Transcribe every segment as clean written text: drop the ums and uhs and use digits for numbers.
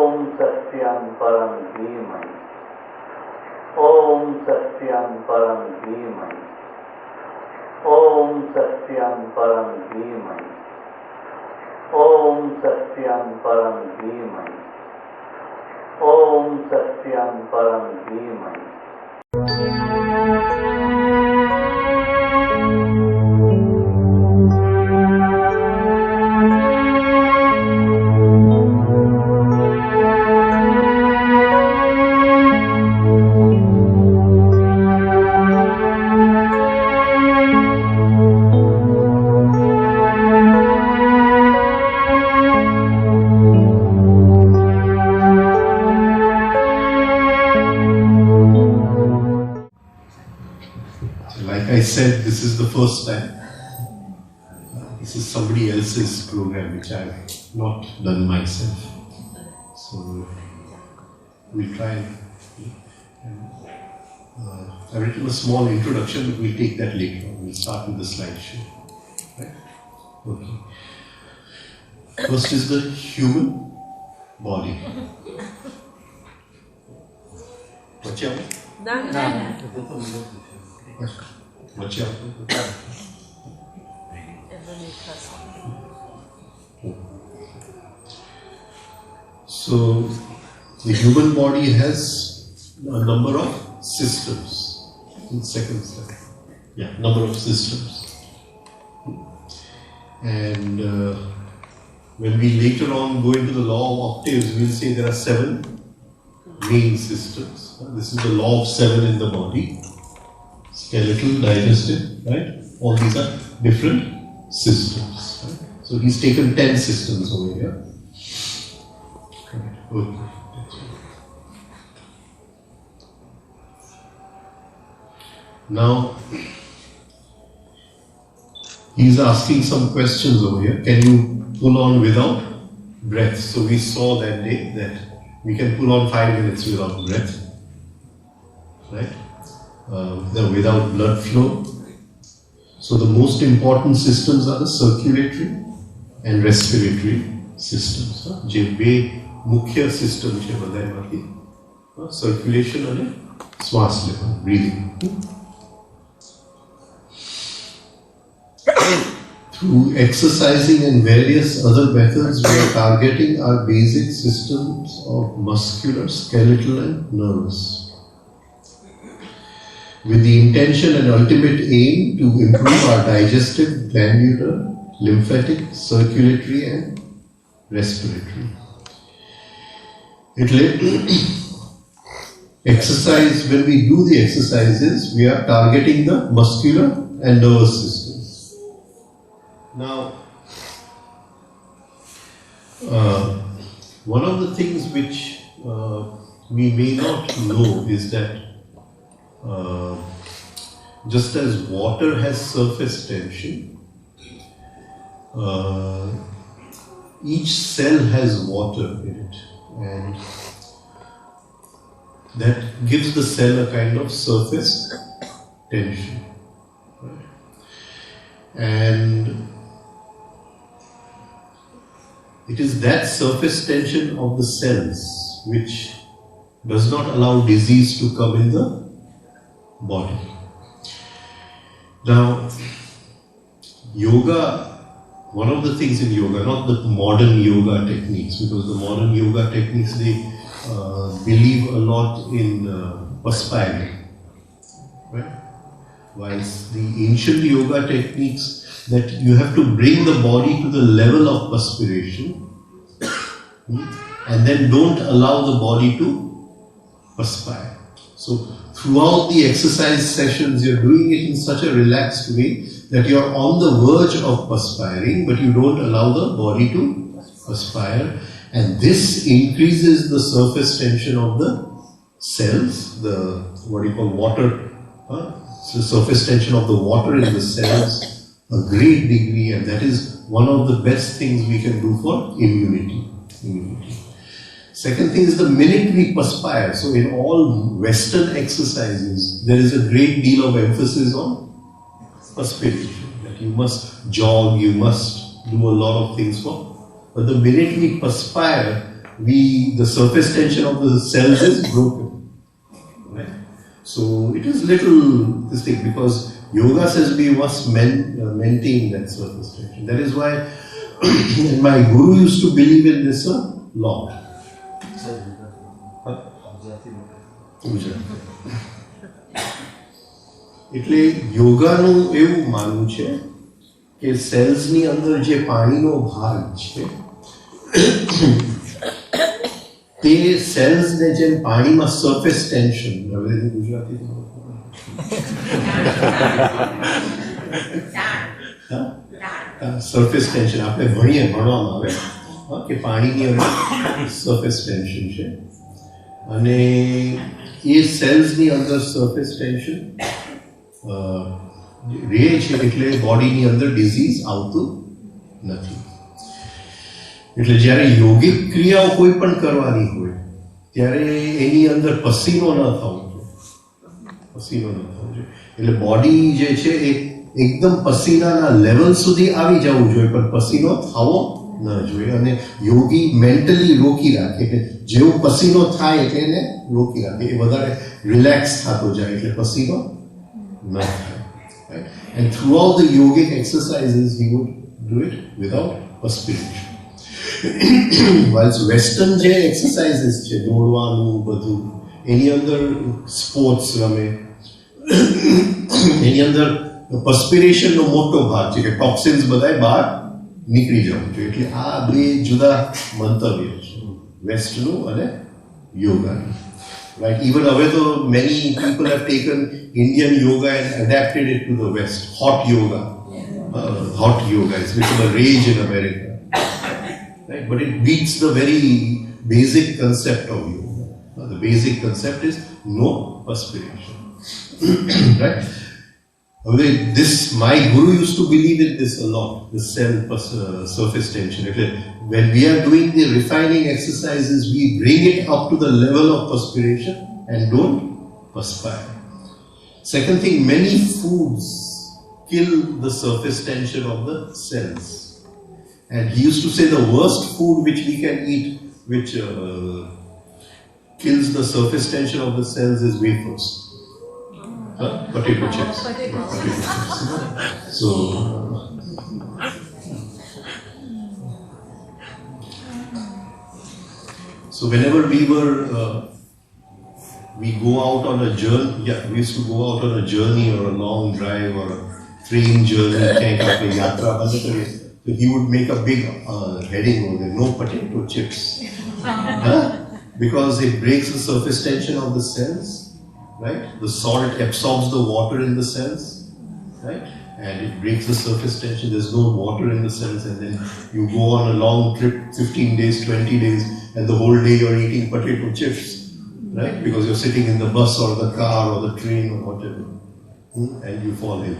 ओम सत्यं परं धीमहि। ओम सत्यं परं धीमहि। ओम सत्यं परं धीमहि। ओम सत्यं परं धीमहि। ओम सत्यं परं धीमहि। I said, this is the first time. This is somebody else's program which I have not done myself. So we'll try and I've written a small introduction, but we'll take that later on. We'll start with the slideshow. Right? Okay. First is the human body. Watch out. Watch out. So, the human body has a number of systems. In second slide. Yeah, number of systems. And when we later on go into the law of octaves, we'll say there are 7 main systems. This is the law of 7 in the body. Skeletal, digestive, right? All these are different systems. Right? So he's taken 10 systems over here. Okay. Now, he's asking some questions over here. Can you pull on without breath? So we saw that day that we can pull on 5 minutes without breath. Right? Without blood flow. So the most important systems are the circulatory and respiratory systems. જે બે મુખ્ય system છે બધામાંથી circulation અને શ્વાસ લેવા, breathing. Through exercising and various other methods, we are targeting our basic systems of muscular, skeletal and nervous, with the intention and ultimate aim to improve our digestive, glandular, lymphatic, circulatory and respiratory. Exercise, when we do the exercises, we are targeting the muscular and nervous systems. Now, one of the things which we may not know is that just as water has surface tension, each cell has water in it, and that gives the cell a kind of surface tension. Right? And it is that surface tension of the cells which does not allow disease to come in the body. Now, yoga, one of the things in yoga, not the modern yoga techniques, because the modern yoga techniques, they believe a lot in perspiring, right? Whilst the ancient yoga techniques, that you have to bring the body to the level of perspiration, and then don't allow the body to perspire. So throughout the exercise sessions, you're doing it in such a relaxed way that you're on the verge of perspiring, but you don't allow the body to perspire. And this increases the surface tension of the cells, the what you call water, so surface tension of the water in the cells a great degree, and that is one of the best things we can do for immunity. Second thing is the minute we perspire. So in all Western exercises, there is a great deal of emphasis on perspiration. That you must jog, you must do a lot of things for. But the minute we perspire, the surface tension of the cells is broken. Right? So it is little this thing, because yoga says we must maintain that surface tension. That is why and my guru used to believe in this a lot. એટલે યોગાનું એવું માનવું છે કે સેલ્સની અંદર જે પાણીનો ભાગ છે તે સેલ્સને જેમ પાણીમાં સરફેસ ટેન્શન, હવે ગુજરાતી સરફેસ ટેન્શન આપણે ભણવામાં આવે કે પાણીની અંદર સરફેસ ટેન્શન છે, અને એ સેલ્સની અંદર સરફેસ ટેન્શન રહે છે એટલે બોડીની અંદર ડિઝીઝ આવતું નથી. એટલે જ્યારે યોગિક ક્રિયાઓ કોઈ પણ કરવાની હોય ત્યારે એની અંદર પસીનો ન થવો જોઈએ. એટલે બોડી જે છે એ એકદમ પસીનાના લેવલ સુધી આવી જવું જોઈએ, પણ પસીનો થવો ન જોઈએ. અને યોગી મેન્ટલી રોકી રાખે કે જેવો પસીનો થાય એટલે એને રોકી રાખે, એ વધારે રિલેક્સ થતો જાય એટલે પસીનો ન થાય. Right? And throughout the yogic exercises he would do it without perspiration. Whilst western જે exercises છે દોડવાનું બધું એની અંદર સ્પોર્ટ્સ રમે, એની અંદર perspirationનો મોટો ભાગ છે કે ટોક્સિન્સ બધાય બહાર નીકળી જવું જોઈએ. એટલે આ બે જુદા મંતવ્ય છે વેસ્ટનું અને યોગાનું. Right? Even though many people have taken Indian yoga and adapted it to the West. Hot yoga. Hot yoga. It's become a rage in America. Right? But it beats the very basic concept of yoga. The basic concept is no perspiration. Right? My guru used to believe in this a lot, the surface tension. When we are doing the refining exercises, we bring it up to the level of perspiration and don't perspire. Second thing, many foods kill the surface tension of the cells. And he used to say the worst food which we can eat, which kills the surface tension of the cells, is wafers. Potato chips. So whenever we go out on a journey, we used to go out on a journey or a long drive or a train journey, so he would make a big heading over there, no potato chips. Because it breaks the surface tension of the cells. Right? The salt absorbs the water in the cells, right? And it breaks the surface tension. There's no water in the cells, and then you go on a long trip, 15 days, 20 days, and the whole day you're eating potato chips, right? Because you're sitting in the bus or the car or the train or whatever, and you fall in.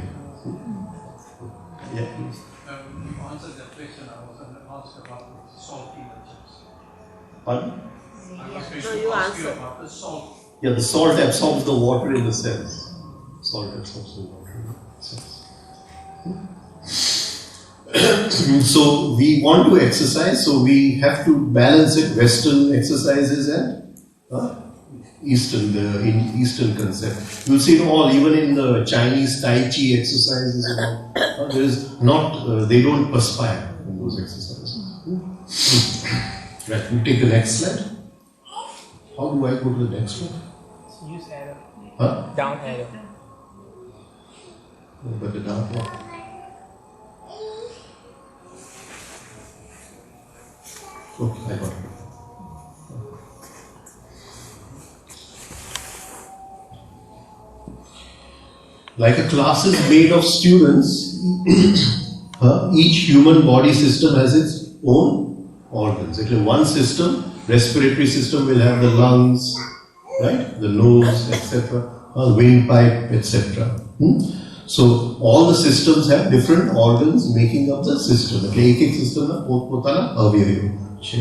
Yeah, please. You answered that question. I was going to ask about salty chips. Pardon? I was going to ask you about the salt. Yeah, the salt absorbs the water in the cells. Salt absorbs the water in the cells. So we want to exercise, so we have to balance it, Western exercises and Eastern concept. You'll see all, even in the Chinese Tai Chi exercises, there is not, they don't perspire in those exercises. Right, we take the next slide. How do I go to the next one? Use arrow. Down arrow. But the down arrow. Okay, I got it. Like a class is made of students, each human body system has its own organs. One system, respiratory system, will have the lungs, right? The nose, etc., windpipe, etc. So all the systems have different organs making up the system. एक system ना पोत-पोताना अवयव છે.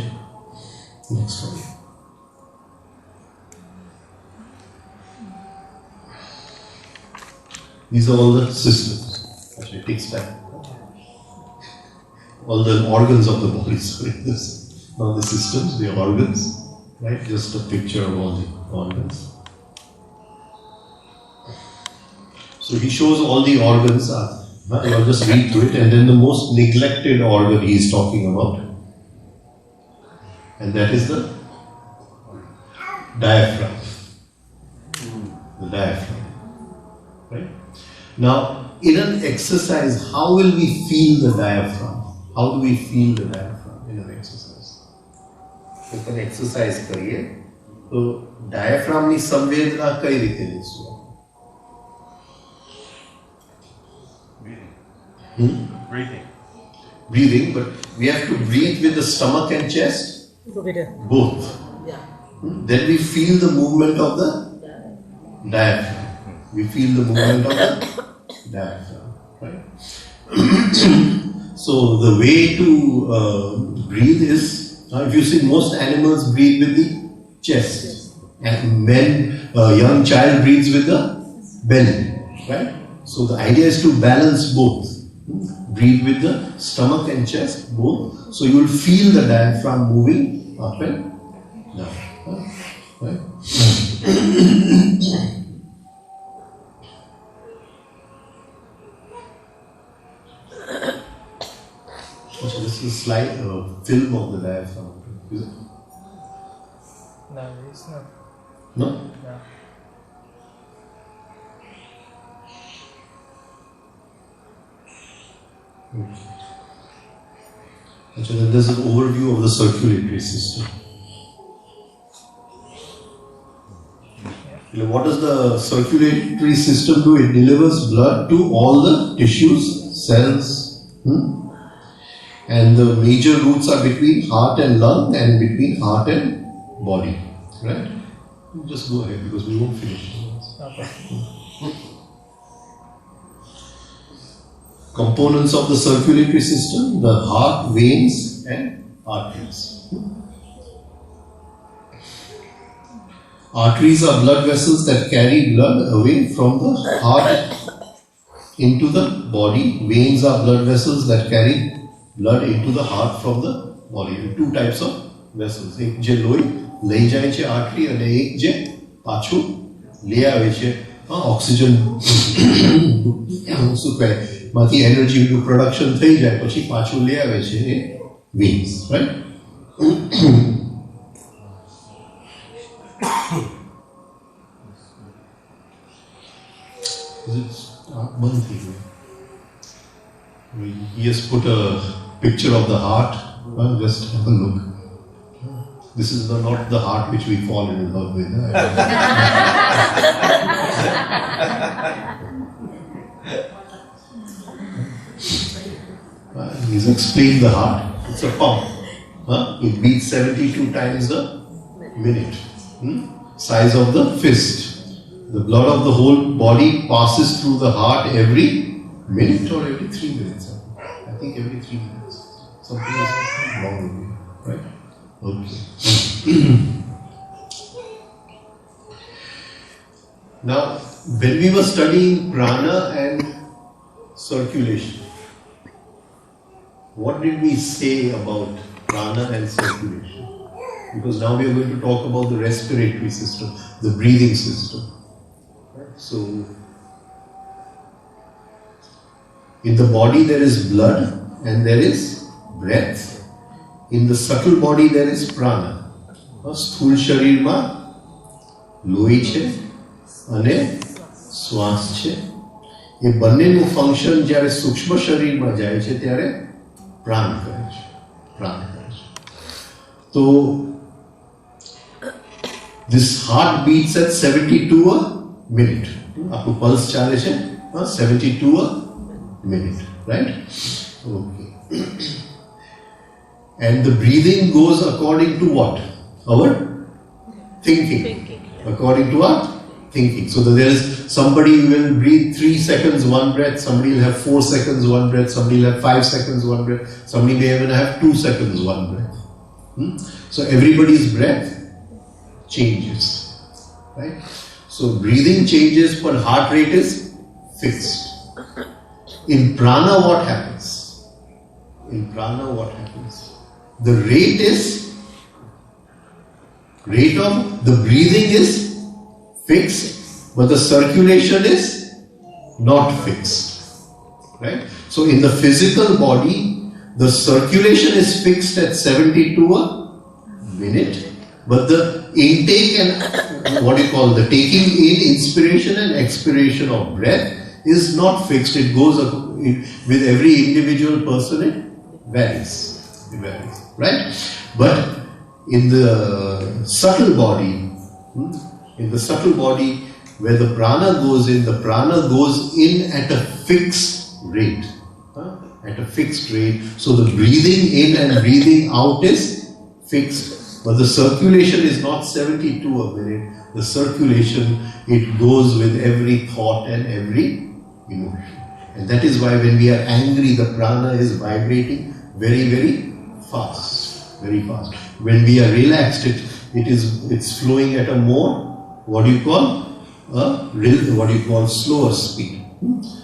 Next one. These are all the systems. Actually, it takes time. All the organs of the body. Sorry, Now the systems, the organs, right? Just a picture of all the organs. So he shows all the organs. I'll just read through it, and then the most neglected organ he is talking about, and that is the diaphragm. The diaphragm, right? Now, in an exercise, how will we feel the diaphragm? How do we feel the diaphragm in an exercise? If an exercise करिए, तो diaphragm ની સંવેદના કઈ રીતે લેશું? Breathing, but we have to breathe with the stomach and chest. Both. Then we feel the movement of the diaphragm. We feel the movement of the diaphragm, right? So the way to breathe is, if you see, most animals breathe with the chest, and young child breathes with the belly, right? So the idea is to balance both. Breathe with the stomach and chest, both. So you will feel the diaphragm moving up and down. Right? So this is a slide, film of the diaphragm. Is it? No, it's not. No? No. So then there's an overview of the circulatory system. What does the circulatory system do? It delivers blood to all the tissues, cells. And the major routes are between heart and lung and between heart and body. Right? Just go ahead because we won't finish. Okay. Components of the circulatory system: the heart, veins and arteries. Arteries are blood vessels that carry blood away from the heart into the body. Veins are blood vessels that carry blood into the heart from the body. Two types of vessels. એક જે લોહી લઈ જાય છે artery અને એક જે પાછું લઈ આવે છે ઓક્સિજન શું કહે માંથી એનર્જી પ્રોડક્શન થઈ જાય પછી પાછું લઈ આવે છે એ veins, right? Is it one thing? He has put a picture of the heart. Just have a look. This is not the heart which we fall in love with. He's explained the heart. It's a pump. It beats 72 times a minute. Size of the fist. The blood of the whole body passes through the heart every minute or every 3 minutes. I think every 3 minutes. Something is wrong with me, right? Okay. Now, when we were studying prana and circulation, what did we say about prana and circulation? Because now we are going to talk about the respiratory system, the breathing system. So, in the body there is blood and there is breath. In the subtle body there is prana. સ્થૂળ શરીરમાં લોહી છે અને શ્વાસ છે. એ બંનેનું function જ્યારે સૂક્ષ્મ શરીરમાં જાય છે ત્યારે પ્રાણ કરે છે. તો this heart beats at 72 a minute. આપણું પલ્સ ચાલે છે 72 a minute, right? Okay. And the breathing goes according to what? Our thinking. According to our thinking. So that there is somebody will breathe 3 seconds one breath, somebody will have 4 seconds one breath, somebody will have 5 seconds one breath, somebody may even have 2 seconds one breath. So everybody's breath changes, right? So breathing changes, but heart rate is fixed. In prana, what happens? The rate is rate of the breathing is fixed, but the circulation is not fixed. Right? So in the physical body, the circulation is fixed at 72 a minute, but the intake and what you call the taking in inspiration and expiration of breath is not fixed. It goes up with every individual person. It varies. It varies, right? But in the subtle body, where the prana goes in at a fixed rate. At a fixed rate. So the breathing in and breathing out is fixed. But the circulation is not 72 a minute. The circulation, it goes with every thought and every emotion. And that is why when we are angry, the prana is vibrating very, very fast. Very fast. When we are relaxed, it's flowing at a more, slower speed.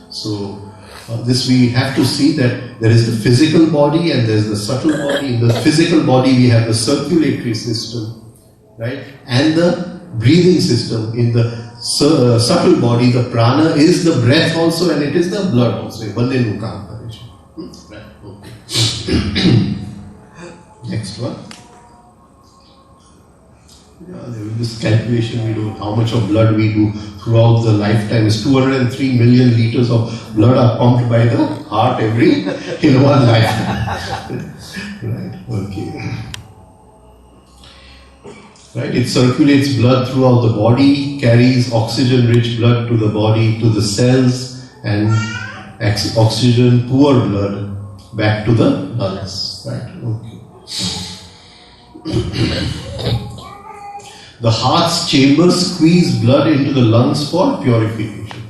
So this we have to see that there is the physical body and there is the subtle body. In the physical body we have the circulatory system, right, and the breathing system. In the subtle body, the prana is the breath also and it is the blood also. Right. Okay. Next one. This calculation we do, how much of blood we do throughout the lifetime is 203 million liters of blood are pumped by the heart in one lifetime. Right, okay. Right, it circulates blood throughout the body, carries oxygen-rich blood to the body, to the cells, and oxygen-poor blood back to the lungs. Right, okay. The heart's chambers squeeze blood into the lungs for purification.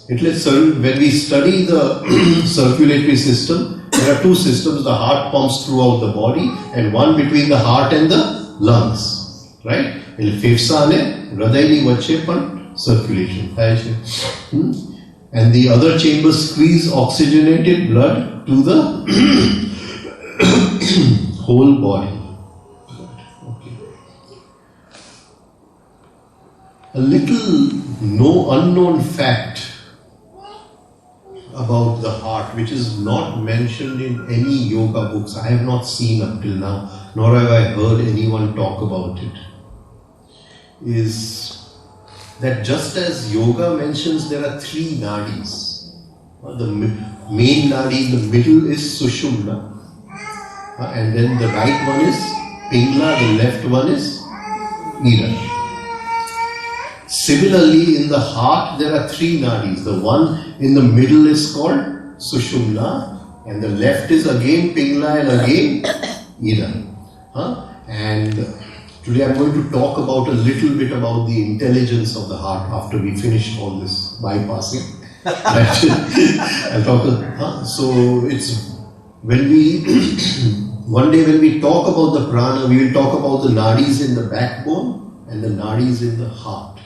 When we study the circulatory system, there are two systems. The heart pumps throughout the body and one between the heart and the lungs. Right? Circulation. And the other chambers squeeze oxygenated blood to the whole body. A little unknown fact about the heart, which is not mentioned in any yoga books. I have not seen up till now, nor have I heard anyone talk about it, is that just as yoga mentions there are three nadis. The main nadi in the middle is Sushumna, and then the right one is Pingla, the left one is Ida. Similarly, in the heart there are three nadis. The one in the middle is called Sushumna, and the left is again Pingla and again Ida. And today I am going to talk about a little bit about the intelligence of the heart after we finish all this bypassing. I'll talk. So it's when we one day when we talk about the prana, we will talk about the nadis in the backbone and the nadis in the heart,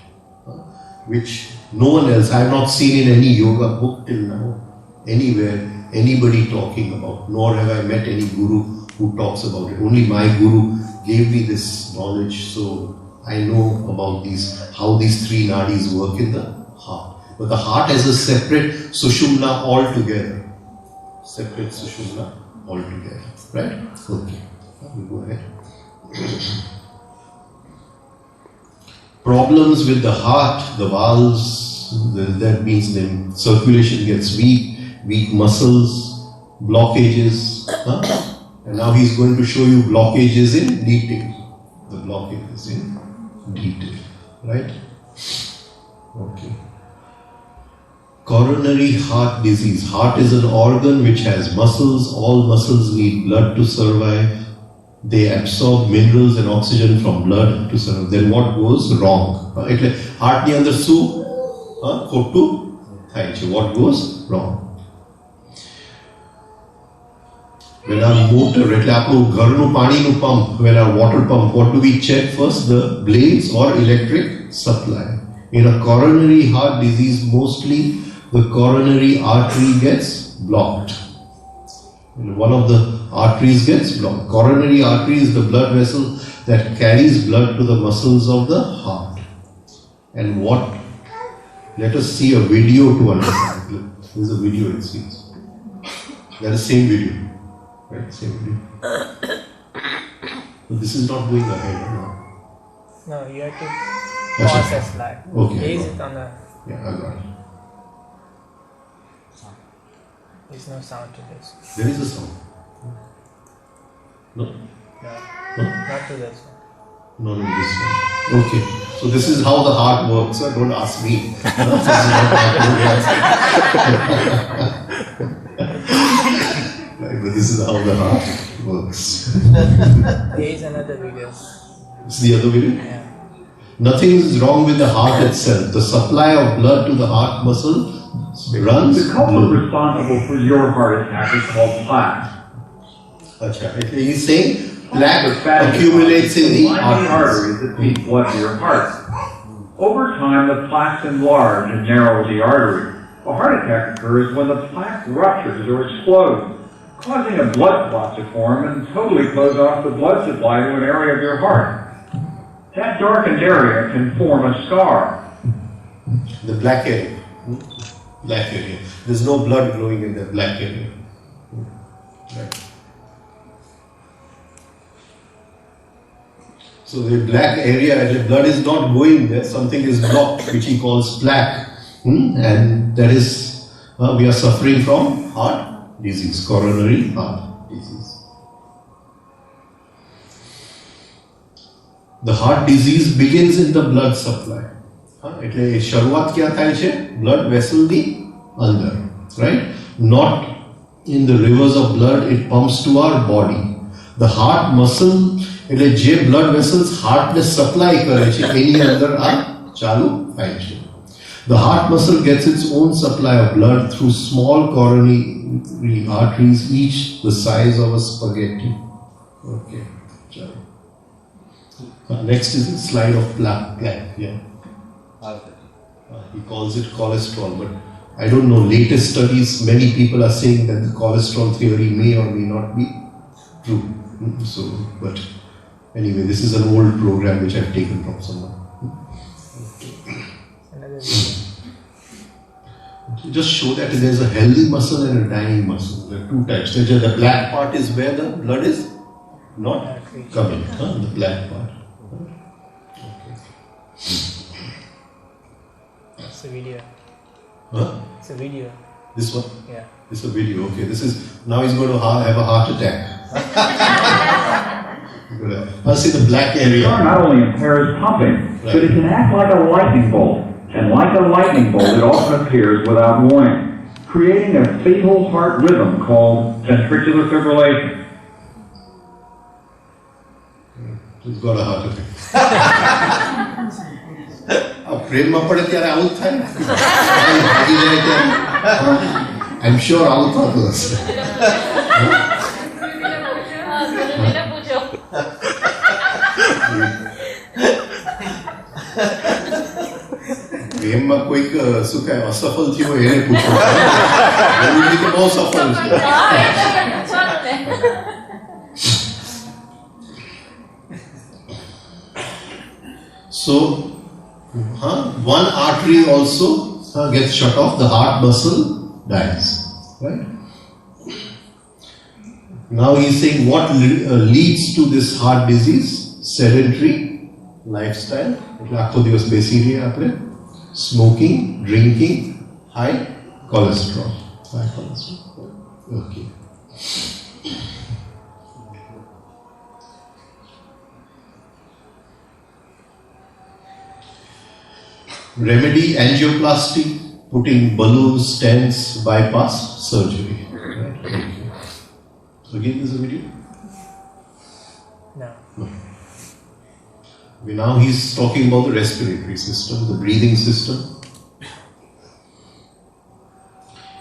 which no one else, I have not seen in any yoga book till now, anywhere, anybody talking about, nor have I met any guru who talks about it. Only my guru gave me this knowledge, so I know about how these three nadis work in the heart. But the heart has a separate Sushumna altogether. Separate Sushumna altogether. Right? Okay. We go ahead. Problems with the heart, the valves, that means then circulation gets weak muscles, blockages. And now he's going to show you blockages in detail. The blockages in detail. Right? Okay. Coronary heart disease. Heart is an organ which has muscles. All muscles need blood to survive. They absorb minerals and oxygen from blood to survive. Then what goes wrong? Heart ni andar su khotu thai che. What goes wrong? When our motor, આપણું ઘરનું પાણીનું pump, when our water pump, what do we check first? The blades or electric supply. In a coronary heart disease, mostly the coronary artery gets blocked. One of the arteries gets blocked. Coronary artery is the blood vessel that carries blood to the muscles of the heart. And what? Let us see a video to understand. Look, there is a video it seems. That is same video. Right? Same video. But this is not going ahead now. No, you have to Yes, sir. process like. Okay. Raise it on the. Yeah, I got it. There's no sound to this. There is a sound. No? No, No? not to this one. No, no, this one. Okay. So this is how the heart works. Sir. Don't ask me. This is how right, but this is how the heart works. There is another video. This is the other video. Yeah. Nothing is wrong with the heart itself. The supply of blood to the heart muscle runs The culprit blue. responsible for your heart attack is called plaque. Acha. He's saying plaque The fatty accumulates in the lining arteries. arteries that feed blood to your heart. Over time, the plaques enlarge and narrow the artery. A heart attack occurs when the plaque ruptures or explodes, causing a blood clot to form and totally close off the blood supply to an area of your heart. That darkened area can form a scar. The black area. Black area. There's no blood flowing in the black area. Right. So the black area, the blood is not going there, something is blocked, which he calls plaque. And that is, we are suffering from heart disease, coronary heart disease. The heart disease begins in the blood supply. એટલે શરૂઆત ક્યાં થાય છે? Blood vessel ની અંદર, right? Not in the rivers of blood, it pumps to our body. The heart muscle, એટલે જે blood vessels heart ને supply કરે છે, એની અંદર આ ચાલુ થાય છે. The heart muscle gets its own supply of blood through small coronary arteries, each the size of a spaghetti. Okay. Next is a slide of plaque. Yeah. He calls it cholesterol, but I don't know. Latest studies, many people are saying that the cholesterol theory may or may not be true. So, but anyway, this is an old program which I've taken from someone. Another video. Just show that there's a healthy muscle and a dying muscle. There are two types. The black part is where the blood is not coming. The black part. It's a video. Huh? It's a video. This one? Yeah. This is a video. Okay, this is now he's going to have a heart attack. I'll see the black The area. scar not only impairs pumping, but it can act like a lightning bolt. And like a lightning bolt, it often appears without warning, creating a fatal heart rhythm called ventricular fibrillation. He's got a heart attack. પ્રેમમાં પડે ત્યારે આવું જ થાય ને. ભાગી જાય ત્યારે. I'm sure આવું થતું હશે. પ્રેમમાં કોઈક શું કહે અસફળ થયું હોય એને પૂછો. એવી રીતે બહુ સફળ છે. So, one artery also gets shut off, the heart muscle dies. Right? Now he is saying what leads to this heart disease? Sedentary lifestyle. Smoking, drinking, high cholesterol. Okay. Remedy angioplasty, putting balloons, stents, bypass surgery. Right? Okay. So again, this is a video. No. Now he's talking about the respiratory system, the breathing system.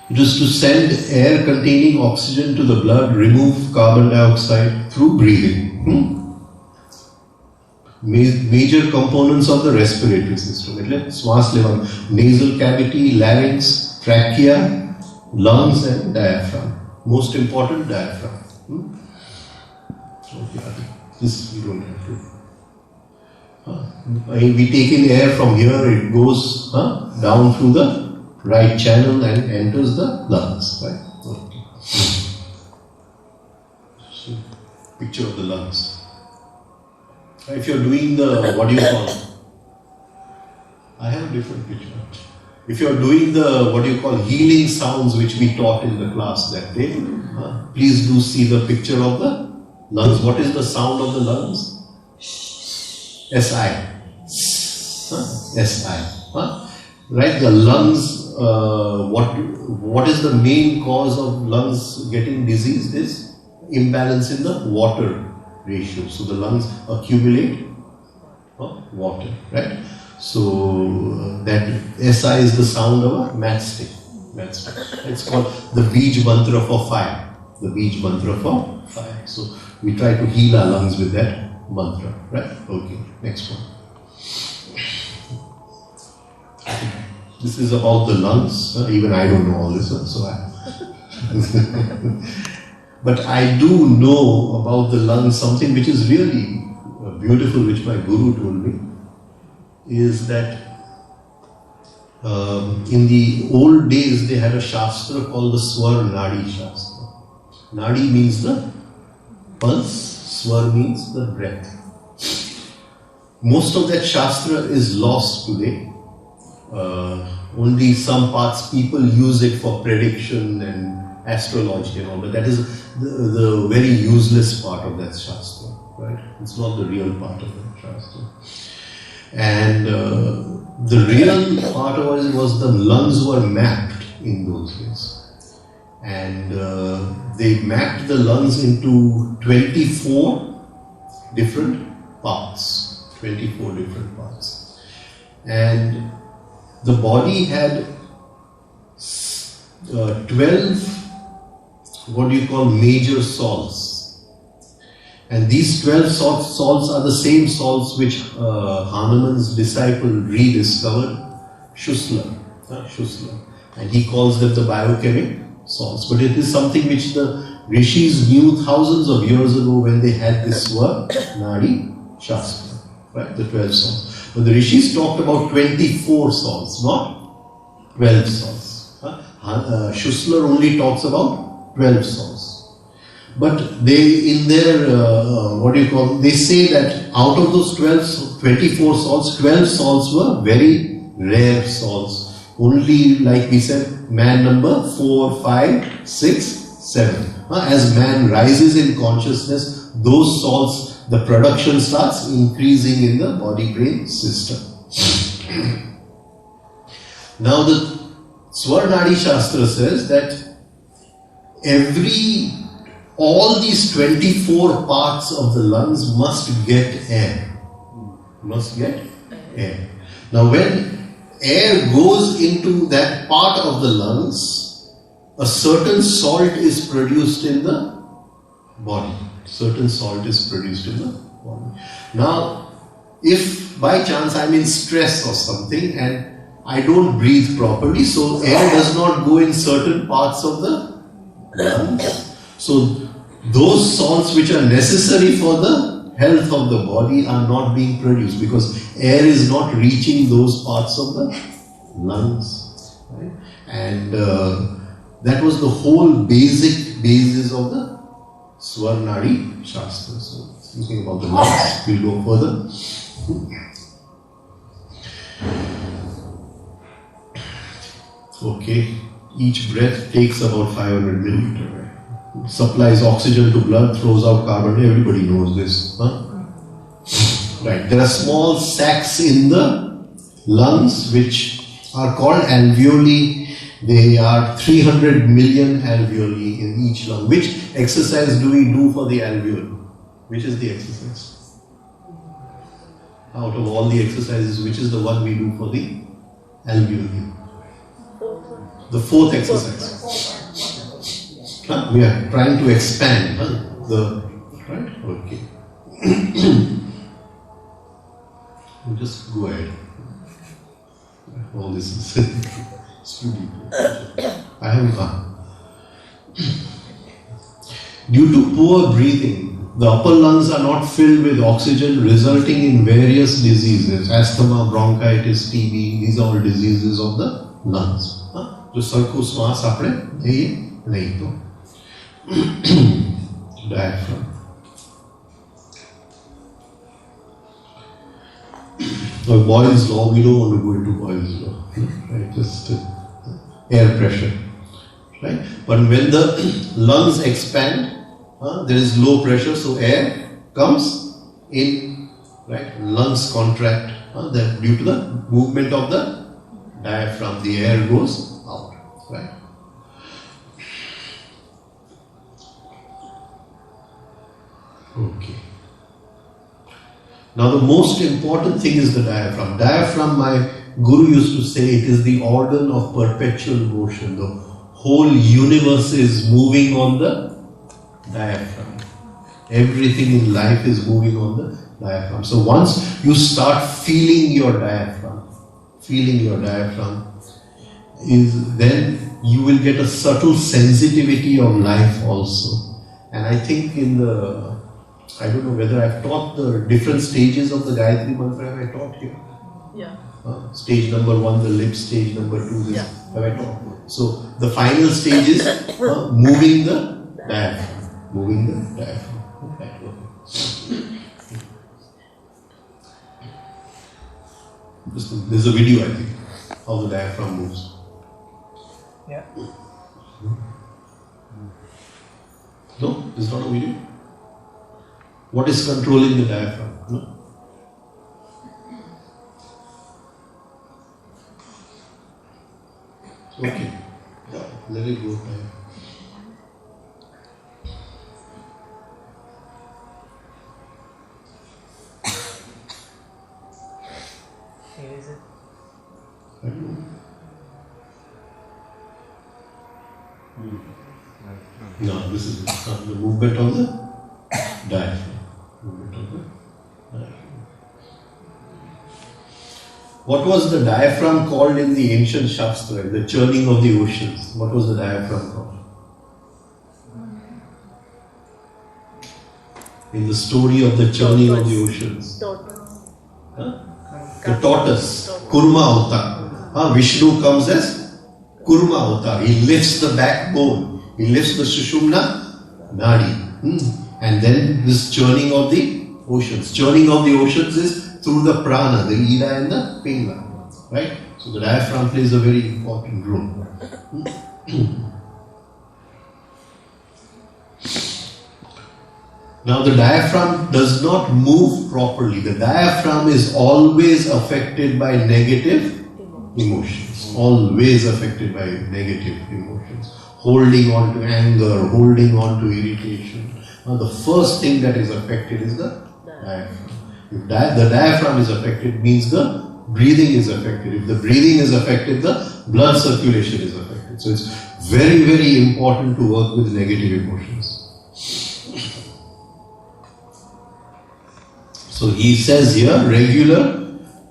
It is to send air containing oxygen to the blood, remove carbon dioxide through breathing. Major components of the respiratory system. Swas levan, nasal cavity, larynx, trachea, lungs and diaphragm. Most important, diaphragm. Okay, this you don't have to. We take in air from here, it goes down through the right channel and enters the lungs, right? Okay. So, picture of the lungs. If you're doing the, what do you call it? I have a different picture. If you're doing the, what do you call, healing sounds which we taught in the class that day, please do see the picture of the lungs. What is the sound of the lungs? SI. SI. Right? The lungs, what is the main cause of lungs getting diseased is imbalance in the water ratio. So the lungs accumulate water, right? So that SI is the sound of a matchstick. It's called the Bij Mantra for fire. The Bij Mantra for fire. So we try to heal our lungs with that mantra, right? Okay, next one. This is about the lungs. Even I don't know all this, so but I do know about the lungs something which is really beautiful, which my guru told me, is that in the old days they had a shastra called the Swar Nadi Shastra. Nadi means the pulse, Swar means the breath. Most of that shastra is lost today. Only some parts people use it for prediction and astrology and all, but that is the very useless part of that shastra, right? It's not the real part of that shastra. And the real part of it was the lungs were mapped in those days. And they mapped the lungs into 24 different parts. 24 different parts. And the body had 12, what do you call, major salts. And these 12 salts are the same salts which Hanuman's disciple rediscovered, Shusla. And he calls them the biochemic salts. But it is something which the rishis knew thousands of years ago when they had this Swar Nadi Shastra, right? The 12 salts. But the rishis talked about 24 salts, not 12 salts. Shusla only talks about 12 salts. But they, in their, they say that out of those 24 salts, 12 salts were very rare salts. Only, like we said, man number 4, 5, 6, 7. As man rises in consciousness, those salts, the production starts increasing in the body-brain system. Now the Swar Nadi Shastra says that all these 24 parts of the lungs must get air. Must get air. Now when air goes into that part of the lungs, a certain salt is produced in the body. Certain salt is produced in the body. Now, if by chance I'm in stress or something and I don't breathe properly, so air does not go in certain parts of the lungs. So those salts which are necessary for the health of the body are not being produced because air is not reaching those parts of the lungs. Right? And that was the whole basis of the Swar Nadi Shastra. So thinking about the lungs, we'll go further. Okay, each breath takes about 500 milliliters. Right? Supplies oxygen to blood, throws out carbon. Everybody knows this. Right. There are small sacs in the lungs which are called alveoli. They are 300 million alveoli in each lung. Which exercise do we do for the alveoli? Which is the exercise? Out of all the exercises, which is the one we do for the alveoli? The fourth exercise. We are trying to expand right? Okay. We'll just go ahead. All this is stupid. I haven't gone. Due to poor breathing, the upper lungs are not filled with oxygen, resulting in various diseases, asthma, bronchitis, TB. These are all diseases of the lungs. जो सरखो श्वास आपने नहीं तो diaphragm. Boyle's law, we don't want to go into Boyle's law, right? Just air pressure, right? But when the lungs expand, there is low pressure, so air comes in, right? Lungs contract due to the movement of the diaphragm. The air goes out, right? Okay. Now the most important thing is the diaphragm. Diaphragm, my guru used to say, it is the organ of perpetual motion. The whole universe is moving on the diaphragm. Everything in life is moving on the diaphragm. So once you start feeling your diaphragm, then you will get a subtle sensitivity of life also. And I think I don't know whether I've taught the different stages of the Gayatri Mantra. Have I taught here? Yeah. Stage number 1, the lips. Stage number 2, this. Yeah. Have I taught? So the final stage is moving the diaphragm. Moving the diaphragm. Right. There's a video, I think, how the diaphragm moves. Yeah. No, it's not a video. What is controlling the diaphragm? No? Okay. Yeah, let it go. Here is it. I don't know. No, this is the movement of the diaphragm. What was the diaphragm called in the ancient Shastra, the churning of the oceans? What was the diaphragm called? In the story of the churning of the oceans. The tortoise, Kurma Avatar. Vishnu comes as Kurma Avatar. He lifts the backbone, he lifts the Sushumna Nadi. And then this churning of the oceans. Churning of the oceans is through the prana, the ida and the pingala. Right? So the diaphragm plays a very important role. Now the diaphragm does not move properly. The diaphragm is always affected by negative emotions. Always affected by negative emotions. Holding on to anger, holding on to irritation. Now the first thing that is affected is the diaphragm. If the diaphragm is affected, means the breathing is affected. If the breathing is affected, the blood circulation is affected. So it's very, very important to work with negative emotions. So he says here, regular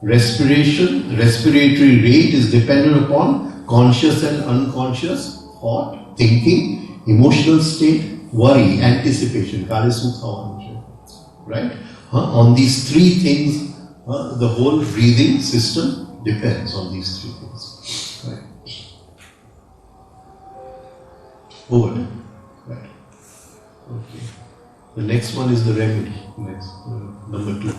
respiratory rate is dependent upon conscious and unconscious thought, thinking, emotional state, worry, anticipation, right? On these three things, the whole breathing system depends on these three things. Right? Over. Right. Okay. The next one is the remedy. Next, number 2.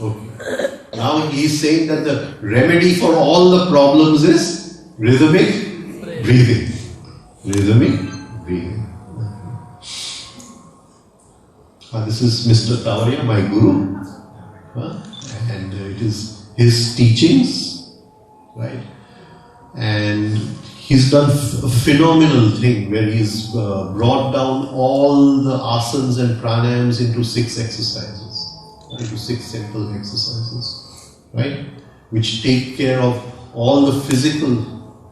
Okay. Now he is saying that the remedy for all the problems is rhythmic breathing. Rhythmic breathing. This is Mr. Tavaria, my guru. And it is his teachings, right? And he's done a phenomenal thing where he's brought down all the asanas and pranayams into 6 exercises, into 6 simple exercises, right? Which take care of all the physical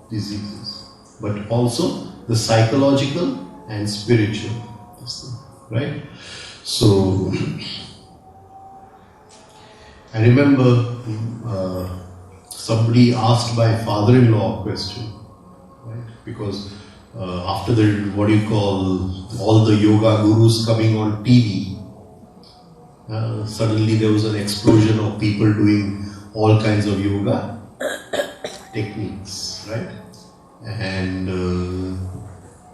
diseases, but also the psychological and spiritual, right? So, I remember somebody asked my father-in-law a question, right? Because after the, what do you call, all the yoga gurus coming on TV, suddenly there was an explosion of people doing all kinds of yoga techniques, right? And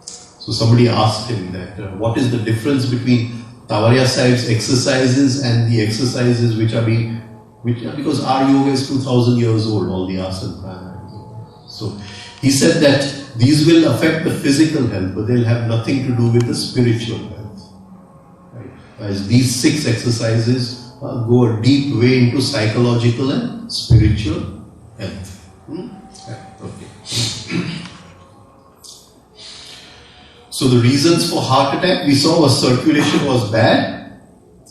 so somebody asked him that, what is the difference between Tavarya Sahib's exercises and the exercises which are being, because our yoga is 2000 years old, all the asana pranayama. So he said that these will affect the physical health, but they'll have nothing to do with the spiritual health. Right? As these 6 exercises go a deep way into psychological and spiritual health. Okay. So the reasons for heart attack we saw was circulation was bad,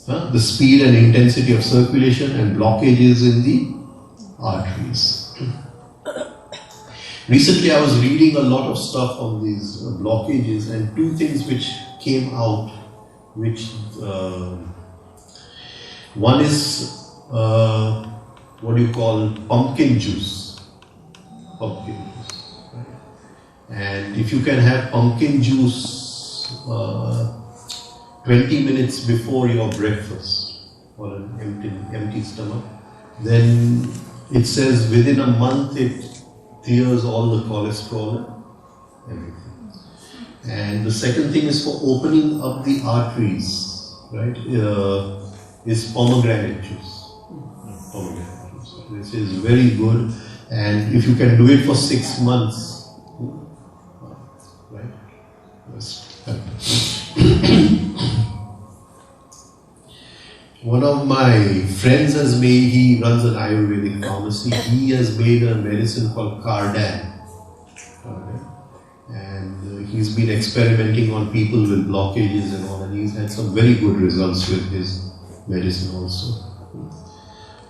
the speed and intensity of circulation, and blockages in the arteries. Recently I was reading a lot of stuff on these blockages, and 2 things which came out, which one is what do you call pumpkin juice. Pumpkin juice. Right? And if you can have pumpkin juice 20 minutes before your breakfast or an empty stomach, then it says within a month it clears all the cholesterol and everything. And the second thing is for opening up the arteries, right? Is pomegranate juice. Pomegranate juice. This is very good, and if you can do it for 6 months, right? One of my friends has made, he runs an Ayurvedic pharmacy, he has made a medicine called Cardan. And he's been experimenting on people with blockages and all, and he's had some very good results with his medicine also.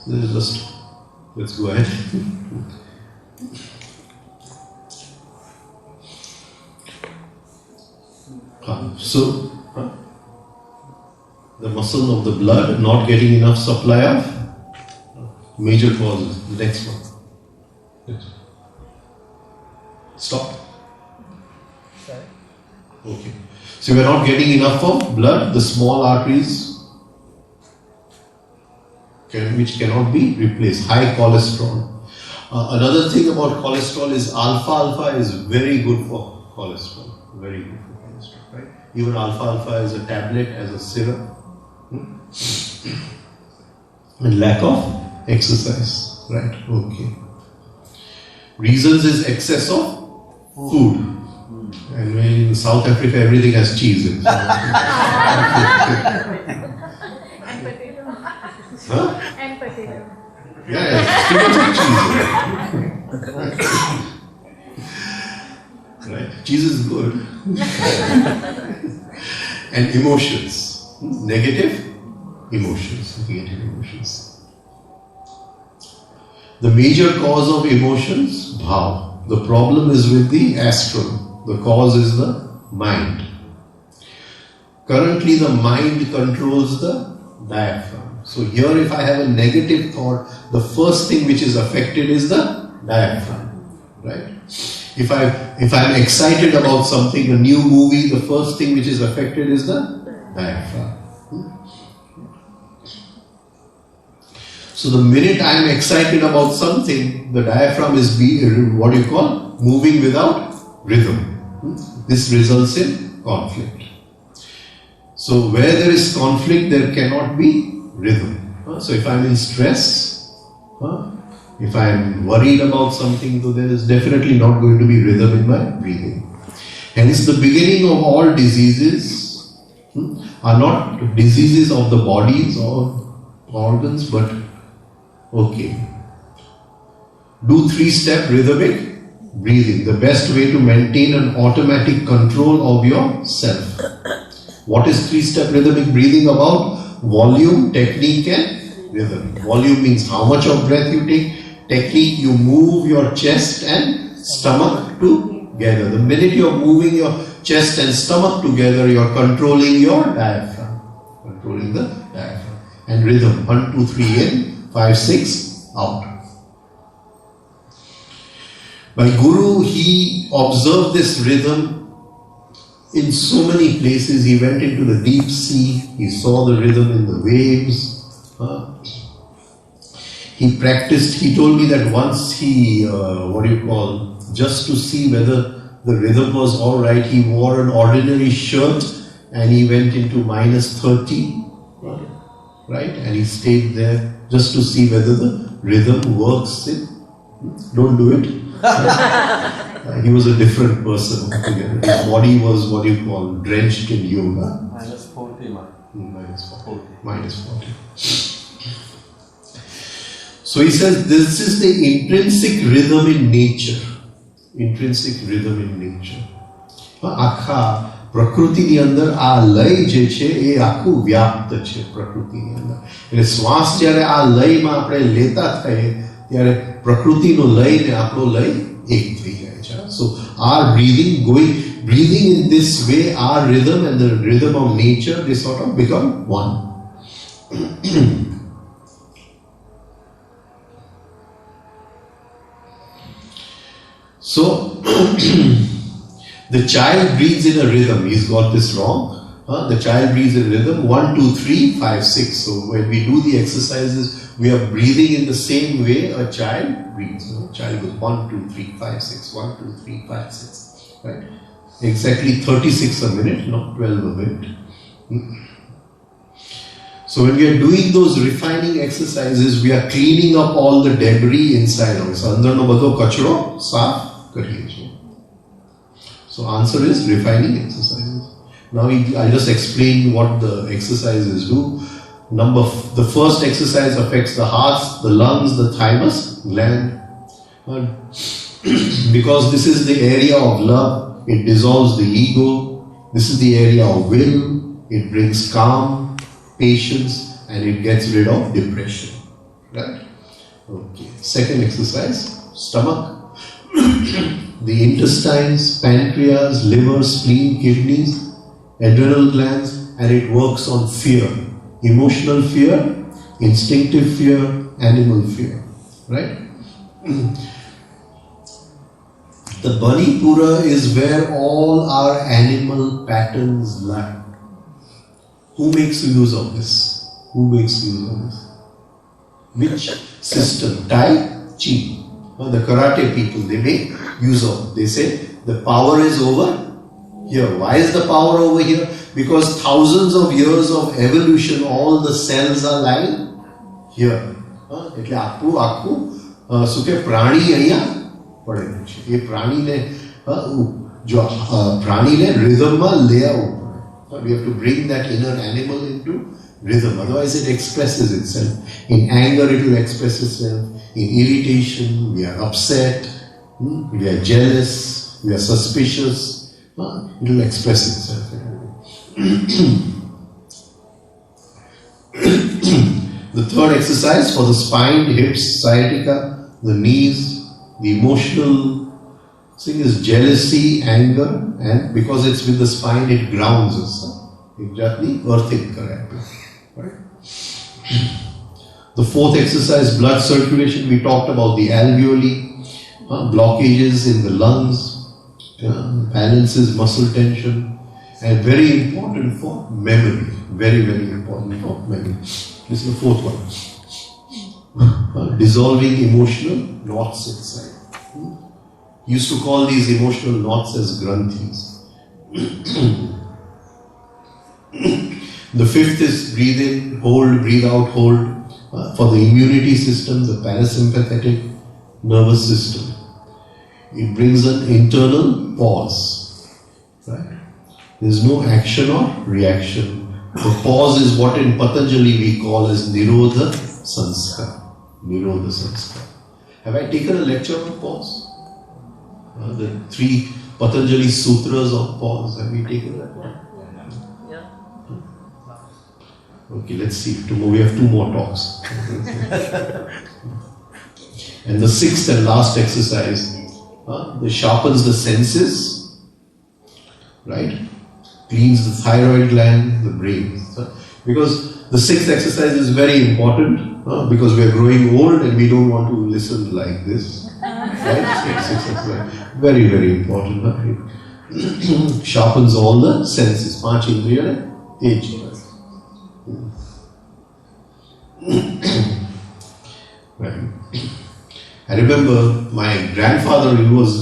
So this is just, let's go ahead. So, the muscle of the blood not getting enough supply of major causes. The next one. Next one. Stop. Sorry. Okay. So we're not getting enough of blood, the small arteries which cannot be replaced. High cholesterol. Another thing about cholesterol is alpha is very good for cholesterol. Very good for cholesterol, right? Even alpha is a tablet, as a syrup. And lack of exercise, right? Okay. Reasons is excess of food. And when in South Africa everything has cheese in it. And potato. Huh? And potato. Yeah, too much of cheese. Right? Cheese is good. And emotions. Negative emotions. Negative emotions. The major cause of emotions, bhav. The problem is with the astral. The cause is the mind. Currently the mind controls the diaphragm. So here if I have a negative thought, the first thing which is affected is the diaphragm. Right? If I'm excited about something, a new movie, the first thing which is affected is the diaphragm. So the minute I am excited about something, the diaphragm is what you call moving without rhythm. This results in conflict. So where there is conflict, there cannot be rhythm. So if I am in stress, if I am worried about something, so there is definitely not going to be rhythm in my breathing. Hence the beginning of all diseases are not diseases of the bodies or organs, but okay. Do 3-step rhythmic breathing, the best way to maintain an automatic control of yourself. What is 3-step rhythmic breathing about? Volume, technique and rhythm. Volume means how much of breath you take. Technique, you move your chest and stomach together. The minute you are moving your chest and stomach together, you are controlling your diaphragm. Controlling the diaphragm. And rhythm, 1, 2, 3 in, 5, 6 out. My Guru, he observed this rhythm in so many places. He went into the deep sea, he saw the rhythm in the waves. He practiced, he told me that once he, just to see whether the rhythm was alright, he wore an ordinary shirt and he went into -30, right? And he stayed there just to see whether the rhythm works. Don't do it. He was a different person altogether. His body was drenched in yoga. -40 man. -40. So he says this is the intrinsic rhythm in nature. Intrinsic rhythm in nature. આખા પ્રકૃતિની અંદર આ લય જે છે એ આખું વ્યાપ્ત છે પ્રકૃતિની અંદર. એટલે શ્વાસ જ્યારે આ લયમાં આપણે લેતા થઈએ ત્યારે પ્રકૃતિનો લય ને આપણો લય એક થઈ જાય છે. So our breathing in this way, our rhythm and the rhythm of nature, they sort of become one. So the child breathes in a rhythm. He's got this wrong. The child breathes in rhythm 1, 2, 3, 5, 6. So when we do the exercises, we are breathing in the same way a child breathes. A child goes 1, 2, 3, 5, 6, 1, 2, 3, 5, 6. Right? Exactly 36 a minute, not 12 a minute. So when we are doing those refining exercises, we are cleaning up all the debris inside of us. Andarno badho kachro saaf kariye છીએ. So answer is refining exercises. Now I'll just explain what the exercises do. The first exercise affects the heart, the lungs, the thymus gland. Because this is the area of love, it dissolves the ego. This is the area of will, it brings calm, patience, and it gets rid of depression. Right? Okay. Second exercise, stomach. The intestines, pancreas, liver, spleen, kidneys, adrenal glands, and it works on fear. Emotional fear, instinctive fear, animal fear. Right? The Banipura is where all our animal patterns lie. Who makes use of this? Who makes use of this? Which system? Tai Chi. The karate people, they make use of it. They say the power is over here. Why is the power over here? Because thousands of years of evolution, all the cells are lying here. એટલે આખું શું કે પ્રાણી અહીંયા પડેલું છે. એ પ્રાણીને rhythmમાં લઈ આવવું પડે. We have to bring that inner animal into rhythm. Otherwise it expresses itself. In anger it will express itself. In irritation, we are upset, we are jealous, we are suspicious. It will express itself. The third exercise for the spine, hips, sciatica, the knees, the emotional thing is jealousy, anger, and because it's with the spine, it grounds us. Exactly, earthing correct. Right? The fourth exercise, blood circulation. We talked about the alveoli, blockages in the lungs, balances muscle tension, and very important for memory. Very, very important for memory. This is the fourth one. Dissolving emotional knots inside. Used to call these emotional knots as granthis. The fifth is breathe in, hold, breathe out, hold. For the immunity system, the parasympathetic nervous system. It brings an internal pause. Right? There is no action or reaction. The pause is what in Patanjali we call as Nirodha Sanskar. Nirodha Sanskar. Have I taken a lecture on pause? The 3 Patanjali sutras of pause. Have we taken that one? Okay, let's see. Tomorrow we have 2 more talks. And the 6th and last exercise, that sharpens the senses, right? Cleans the thyroid gland, the brain. Because the 6th exercise is very important, because we are growing old and we don't want to listen like this. Right? Exercise. Very, very important. Right? Sharpens all the senses. 5 indriya ne tej right. I remember my grandfather, he was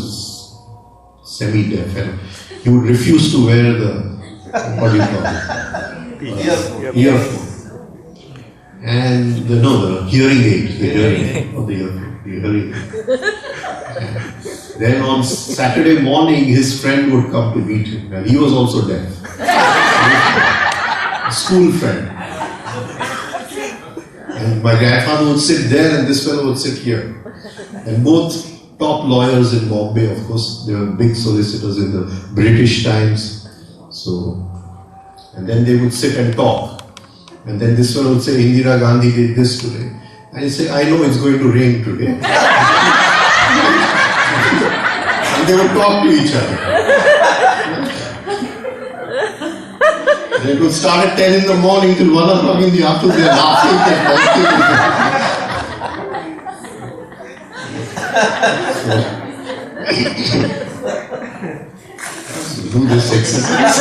semi-deaf and he would refuse to wear the, what do you call it? Earphone. And the hearing aid, the hearing aid. Then on Saturday morning, his friend would come to meet him, and he was also deaf. A school friend. And my grandfather would sit there, and this fellow would sit here. And both top lawyers in Bombay, of course, they were big solicitors in the British Times. So, and then they would sit and talk. And then this one would say, Indira Gandhi did this today. And he'd say, I know it's going to rain today. And they would talk to each other. They would start at 10 in the morning till 1 o'clock in the afternoon. They're laughing and talking. So do this exercise.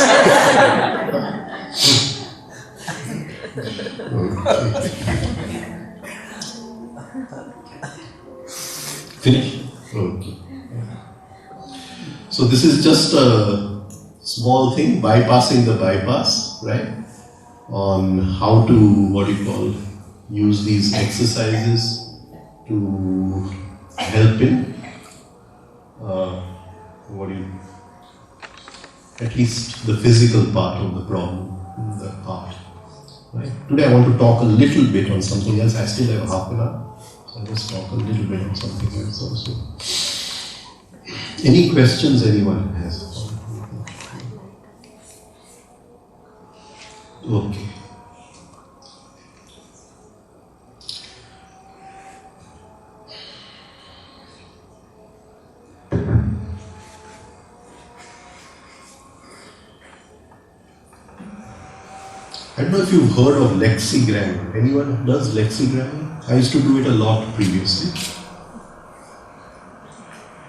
Finish? Okay. So this is just a small thing, bypassing the bypass, right? On how to, use these exercises to help in, at least the physical part of the problem, the heart. Right? Today I want to talk a little bit on something else. I still have half an hour. So I'll just talk a little bit on something else also. Any questions anyone has? Okay. I don't know if you've heard of lexigram. Anyone who does lexigram? I used to do it a lot previously.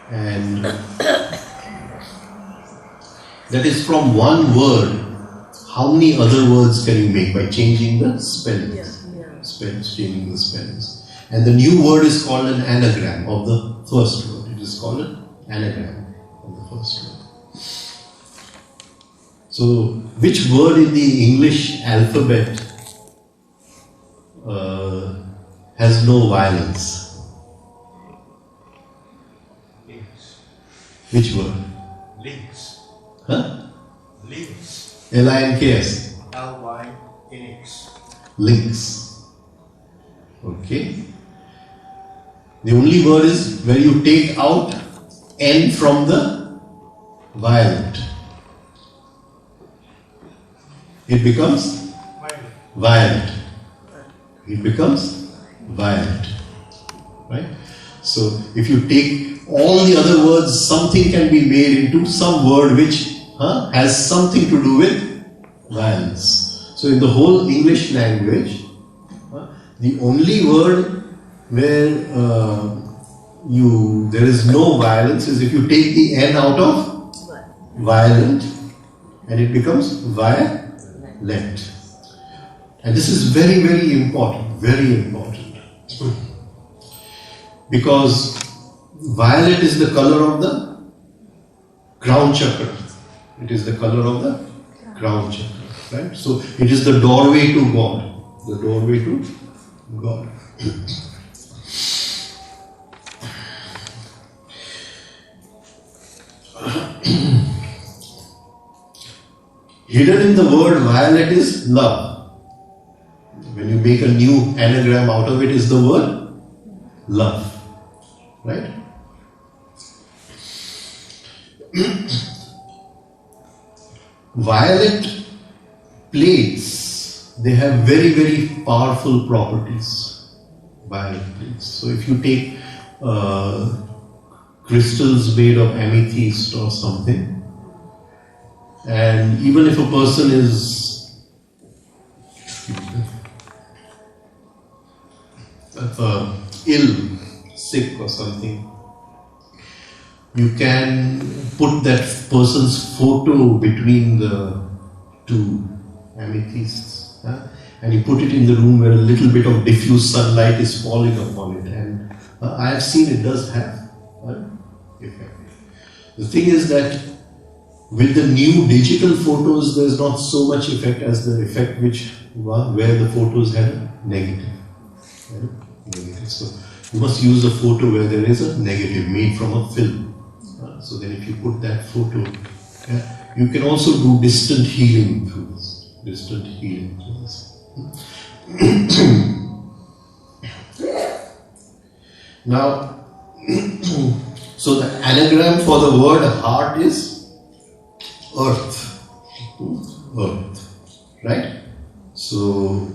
And that is from one word, how many other words can you make by changing the spellings? Changing the spellings. And the new word is called an anagram of the first word. It is called an anagram of the first word. So, which word in the English alphabet has no violence? Links. Which word? Links. Huh? Links. L-I-N-K-S. L-Y-N-X. Links. Okay. The only word is where you take out N from the violent. It becomes violent. It becomes violent. Right? So if you take all the other words, something can be made into some word which has something to do with violence. So in the whole English language, the only word where there is no violence is if you take the N out of violent and it becomes violent. And this is very, very important, because violet is the color of the crown chakra. It is the color of the crown chakra, right? So it is the doorway to God, the doorway to God. Hidden in the word violet is love. When you make a new anagram out of it is the word love. Right? Violet plates, they have very, very powerful properties. Violet plates. So if you take crystals made of amethyst or something, and even if a person is ill, sick or something, You can put that person's photo between the two amethysts, and you put it in the room where a little bit of diffuse sunlight is falling upon it, and I have seen it does have an effect. The thing is that with the new digital photos, there is not so much effect as the effect where the photos had a negative. Negative. So you must use a photo where there is a negative made from a film. So then if you put that photo, you can also do distant healing through this. Distant healing through this. Now, so the anagram for the word heart is earth. Earth. Right? So,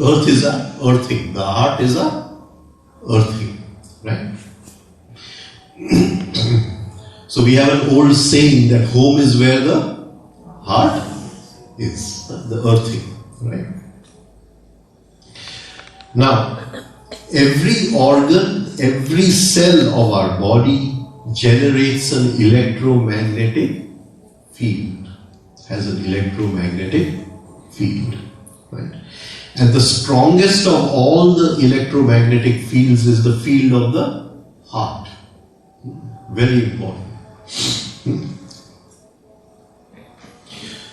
earth is a earthing. The heart is a earthing, right? So we have an old saying that home is where the heart is, the earthing, right? Now, every organ, every cell of our body generates an electromagnetic field, has an electromagnetic field, right? And the strongest of all the electromagnetic fields is the field of the heart. Very important.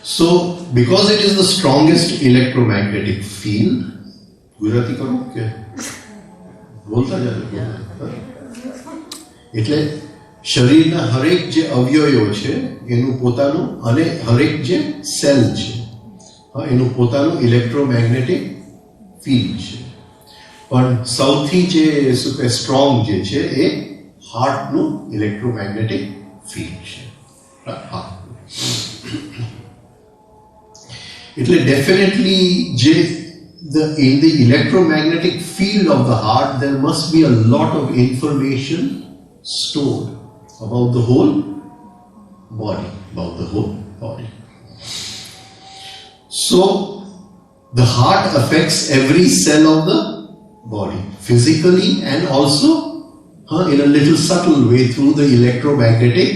So, because it is the strongest electromagnetic field, Gujarati કરો કે બોલતા જાય એટલે શરીરના હરેક જે અવયવો છે એનું પોતાનું અને હરેક જે સેલ છે એનું પોતાનું ઇલેક્ટ્રોમેગ્નેટિક ફીલ્ડ છે પણ સૌથી જે સ્ટ્રોંગ જે છે એ હાર્ટનું ઇલેક્ટ્રોમેગ્નેટિક ફીલ્ડ છે એટલે ડેફિનેટલી જે in the electromagnetic field of the heart, there must be a lot of information stored about the whole body. So, the heart affects every cell of the body, physically and also in a little subtle way through the electromagnetic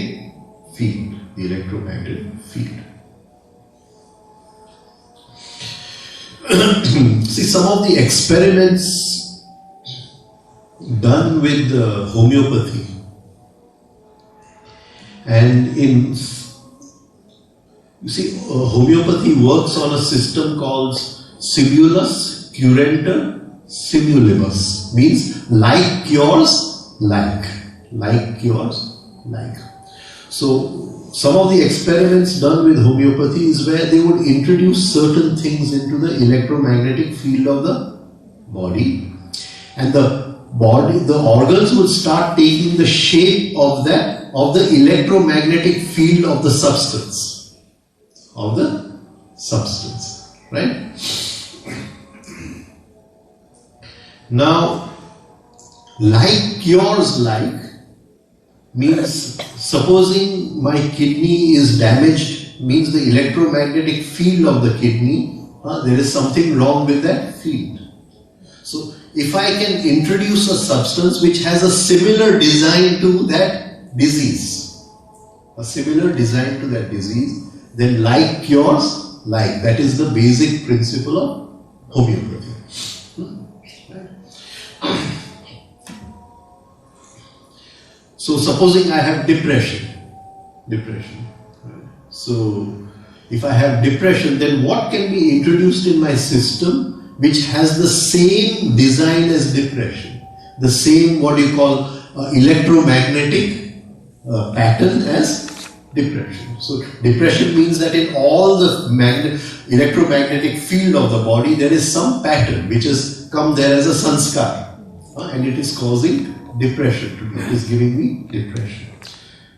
field. See, some of the experiments done with homeopathy, and homeopathy works on a system called simulus curantur simulibus, means like cures like. So, some of the experiments done with homeopathy is where they would introduce certain things into the electromagnetic field of the body, and the organs would start taking the shape of the electromagnetic field of the substance. Right? Now, like cures like means, supposing my kidney is damaged, means the electromagnetic field of the kidney, there is something wrong with that field. So, if I can introduce a substance which has a similar design to that disease, then like cures like. That is the basic principle of homeopathy. So, supposing I have depression. So, if I have depression, then what can be introduced in my system which has the same design as depression? The same, what you call, electromagnetic pattern as depression. So, depression means that in all the electromagnetic field of the body, there is some pattern which has come there as a sanskar, and it is causing depression to me. It is giving me depression.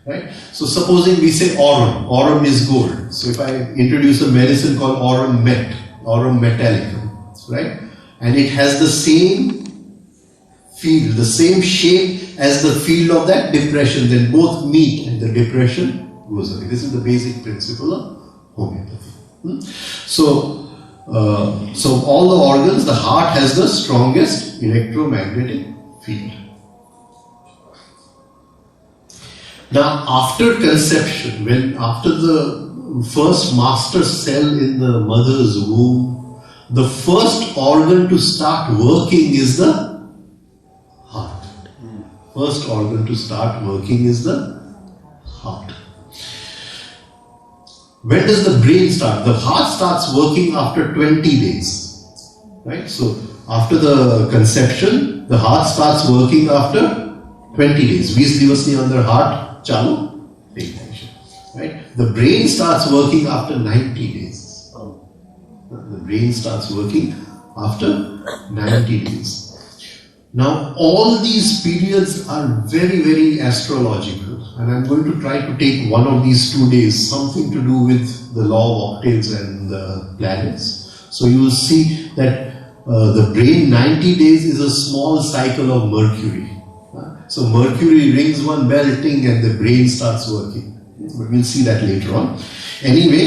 Right? So, supposing we say aurum is gold. So, if I introduce a medicine called aurum metallicum, right? And it has the same field, the same shape as the field of that depression, then both meet and the depression goes away. This is the basic principle of homeopathy. So, all the organs, the heart has the strongest electromagnetic field. Now, after conception, after the first master cell in the mother's womb, the first organ to start working is the heart. First organ to start working is the heart. When does the brain start? The heart starts working after 20 days. Right? So, after the conception, the heart starts working after 20 days. 20 દિવસની અંદર heart ચાલુ થઈ જાય છે. Right? The brain starts working after 90 days. The brain starts working after 90 days. Now, all these periods are very, very astrological, and I'm going to try to take one of these 2 days, something to do with the law of octaves and the planets. So you will see that the brain 90 days is a small cycle of Mercury. So Mercury rings one bell, ting, and the brain starts working. But we'll see that later on. Anyway,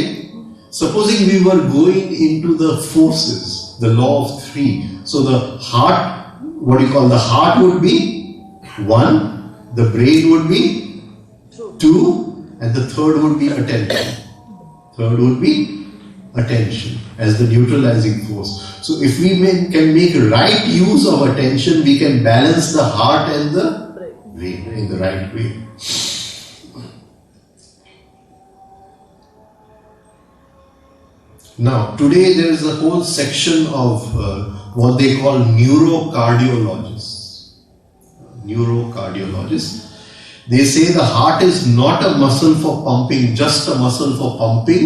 supposing we were going into the forces, the law of 3. So the heart, what do you call, the heart would be 1, the brain would be 2, and the third would be attention. Third would be attention as the neutralizing force. So if we can make right use of attention, we can balance the heart and the brain in the right way. Now, today there is a whole section of what they call neurocardiologists. Neurocardiologists. They say the heart is not a muscle for pumping, just a muscle for pumping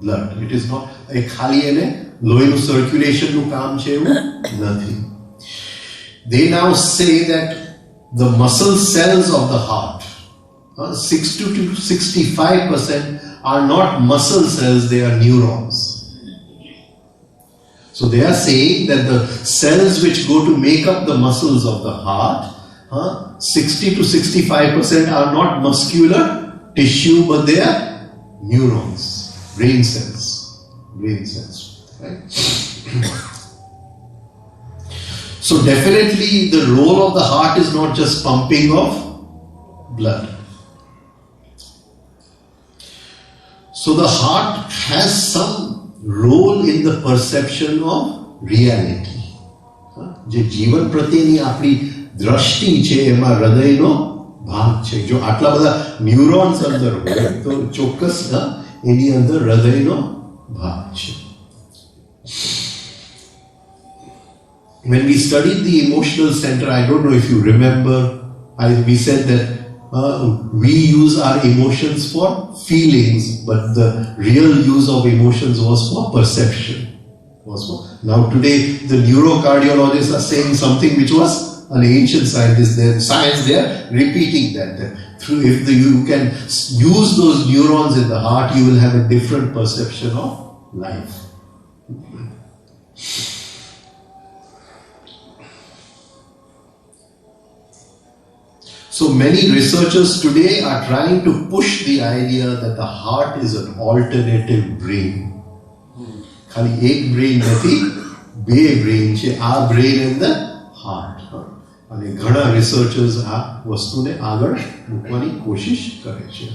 blood. It is not a khali ene loinu circulation nu kaam છે એવું નથી. They now say that the muscle cells of the heart, 60 to 65% are not muscle cells, they are neurons. So they are saying that the cells which go to make up the muscles of the heart, 60 to 65% are not muscular tissue, but they are neurons, brain cells. Brain cells. Right? So definitely the role of the heart is not just pumping of blood. So the heart has some role in the perception of reality. જે જીવન પ્રત્યેની આપણી દ્રષ્ટિ છે એમાં હૃદયનો ભાગ છે. જો આટલા બધા ન્યુરોન્સ અંદર હોય તો ચોક્કસ એની અંદર હૃદયનો ભાગ છે. When we studied the emotional center, I don't know if you remember, we said that we use our emotions for feelings, but the real use of emotions was for perception. Now today, the neurocardiologists are saying something which was an ancient scientist. Science, they are repeating that. If you can use those neurons in the heart, you will have a different perception of life. So many researchers today are trying to push the idea that the heart is an alternative brain. ખાલી એક brain નથી, બે brain છે, આ brain and the heart. અને ઘણા researchers આ વસ્તુને આગળ મૂકવાની કોશિશ કરે છે.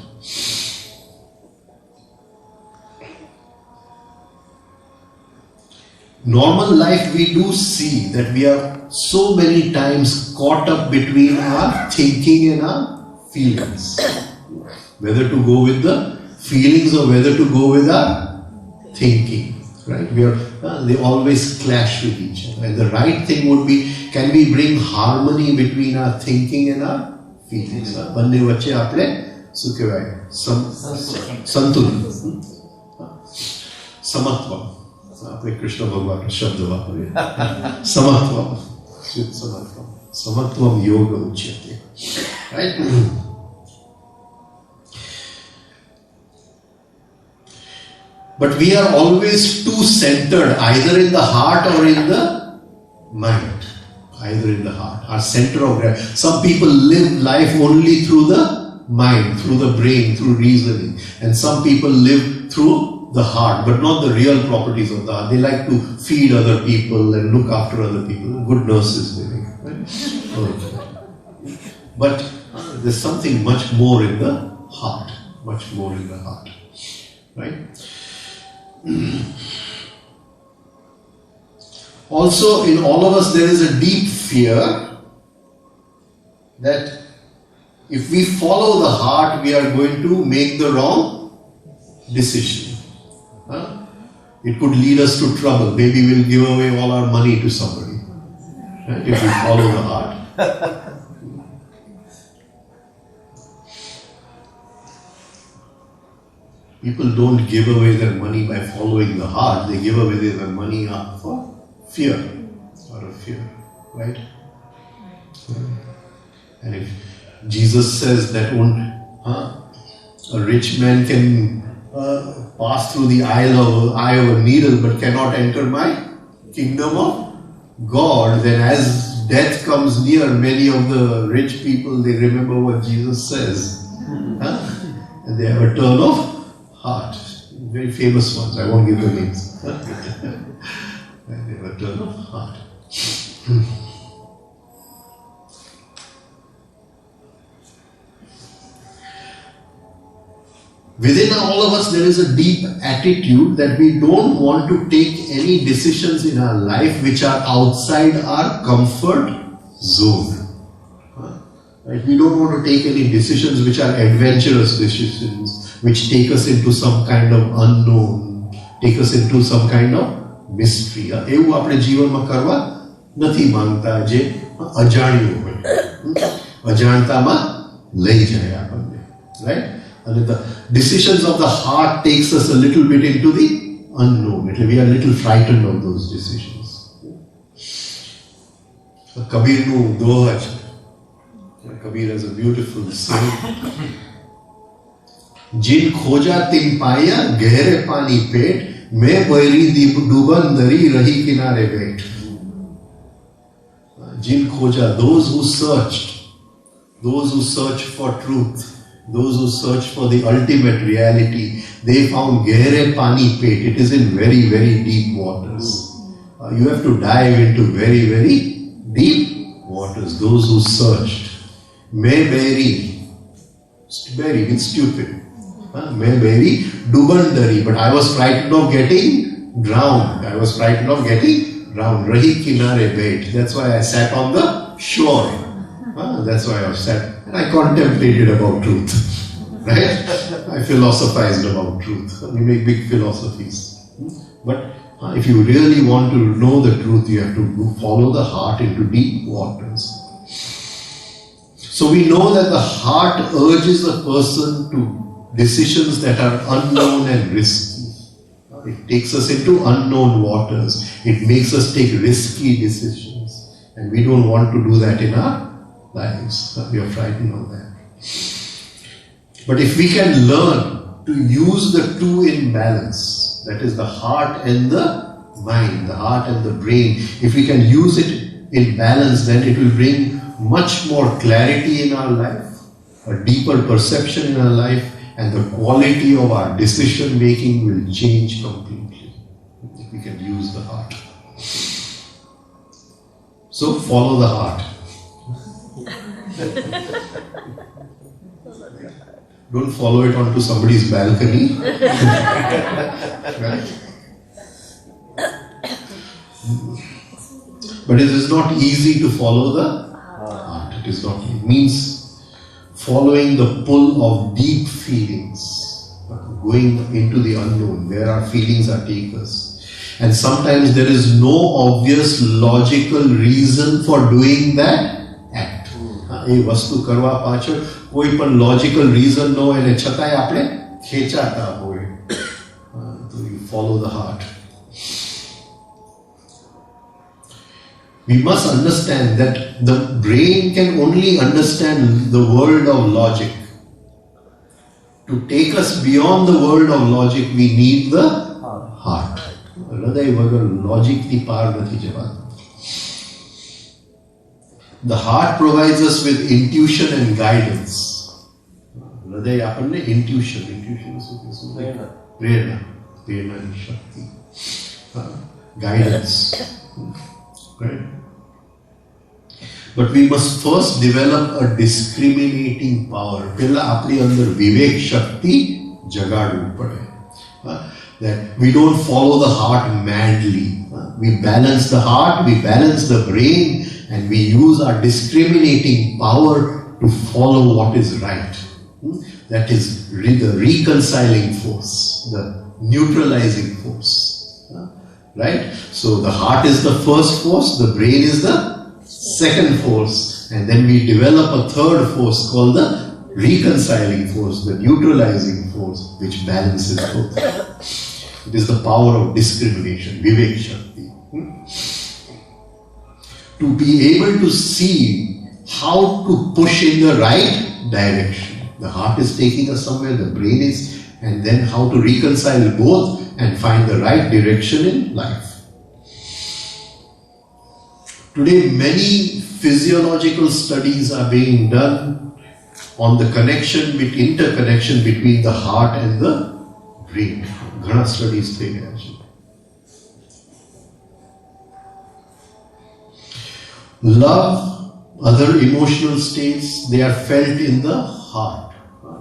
Normal life, we do see that we are so many times caught up between our thinking and our feelings. Whether to go with the feelings or whether to go with our thinking. Right? They always clash with each other. And the right thing would be, can we bring harmony between our thinking and our feelings? બંને વચ્ચે આપણે શું કહેવાય? સંતુલન, સમત્વ. આપણે કૃષ્ણ ભગવાનનો શબ્દ વાપરીએ, સમત્વમ. સમત્વમ યોગ ઉચ્યતે. Right? But we are always too centered, either in the heart or in the mind. Either in the heart, our center of gravity. Some people live life only through the mind, through the brain, through reasoning. And some people live through the heart, but not the real properties of the heart. They like to feed other people and look after other people. Good nurses living, Right? Okay. But there's something much more in the heart. Much more in the heart. Right? Also, in all of us, there is a deep fear that if we follow the heart, we are going to make the wrong decision. It could lead us to trouble. Maybe we'll give away all our money to somebody, right? If we follow the heart. People don't give away their money by following the heart. They give away their money for fear, out of fear, right? And if Jesus says that a rich man can pass through the eye of a needle but cannot enter my kingdom of God, then as death comes near, many of the rich people, they remember what Jesus says. And they have a turn of heart. Very famous ones, I won't give the names. They have a turn of heart. Within all of us, there is a deep attitude that we don't want to take any decisions in our life which are outside our comfort zone. Right? We don't want to take any decisions which are adventurous decisions, which take us into some kind of unknown, take us into some kind of mystery. એવું આપણે જીવનમાં કરવા નથી માંગતા જે અજાણ્યું હોય. અજાણતામાં લઈ જાય આપણને. Right? And the decisions of the heart takes us a little bit into the unknown. We are a little frightened of those decisions. Kabir's doha છે. Kabir has a beautiful saying. जिन खोजा तिन पाया गहरे पानी पेट मैं बैरी डूबन दरी रही किनारे बैठ. जिन खोजा, those who search for truth, those who search for the ultimate reality, they found gehre pani pet. It is in very, very deep waters. You have to dive into very, very deep waters. Those who searched. May bury means stupid. May bury dubandari, but I was frightened of getting drowned. Rahi kinare bait. That's why I sat on the shore. That's why I sat. And I contemplated about truth, right? I philosophized about truth. We make big philosophies. But if you really want to know the truth, you have to follow the heart into deep waters. So we know that the heart urges a person to decisions that are unknown and risky. It takes us into unknown waters. It makes us take risky decisions. And we don't want to do that in our lives. We are frightened of that. But if we can learn to use the two in balance, that is the heart and the mind, the heart and the brain, if we can use it in balance, then it will bring much more clarity in our life, a deeper perception in our life, and the quality of our decision making will change completely if we can use the heart. So follow the heart. Don't follow it onto somebody's balcony. Right? But it is not easy to follow the heart. It means following the pull of deep feelings, going into the unknown, where our feelings are take us. And sometimes there is no obvious logical reason for doing that act. એ વસ્તુ કરવા પાછળ કોઈ પણ logical reason ન હોય અને છતાંય આપણે ખેંચાતા હોય. So you follow the heart. We must understand that the brain can only understand the world of logic. To take us beyond the world of logic, we need the heart. હૃદય વગર લોજિકની પાર નથી જવાતું. The heart provides us with intuition and guidance. હૃદય આપણને intuition પ્રેરણાની Shakti, guidance. Right? But we must first develop a discriminating power. Pehla apni andar vivek shakti jagadu pade. That we don't follow the heart madly. We balance the heart, we balance the brain, and we use our discriminating power to follow what is right. That is the reconciling force, the neutralizing force. Right? So the heart is the first force, the brain is the second force, and then we develop a third force called the reconciling force, the neutralizing force, which balances both. It is the power of discrimination, Vivek Shakti. To be able to see how to push in the right direction. The heart is taking us somewhere, the brain is, and then how to reconcile both and find the right direction in life. Today, many physiological studies are being done on the interconnection between the heart and the brain. Ghana studies take action. Love, other emotional states, they are felt in the heart.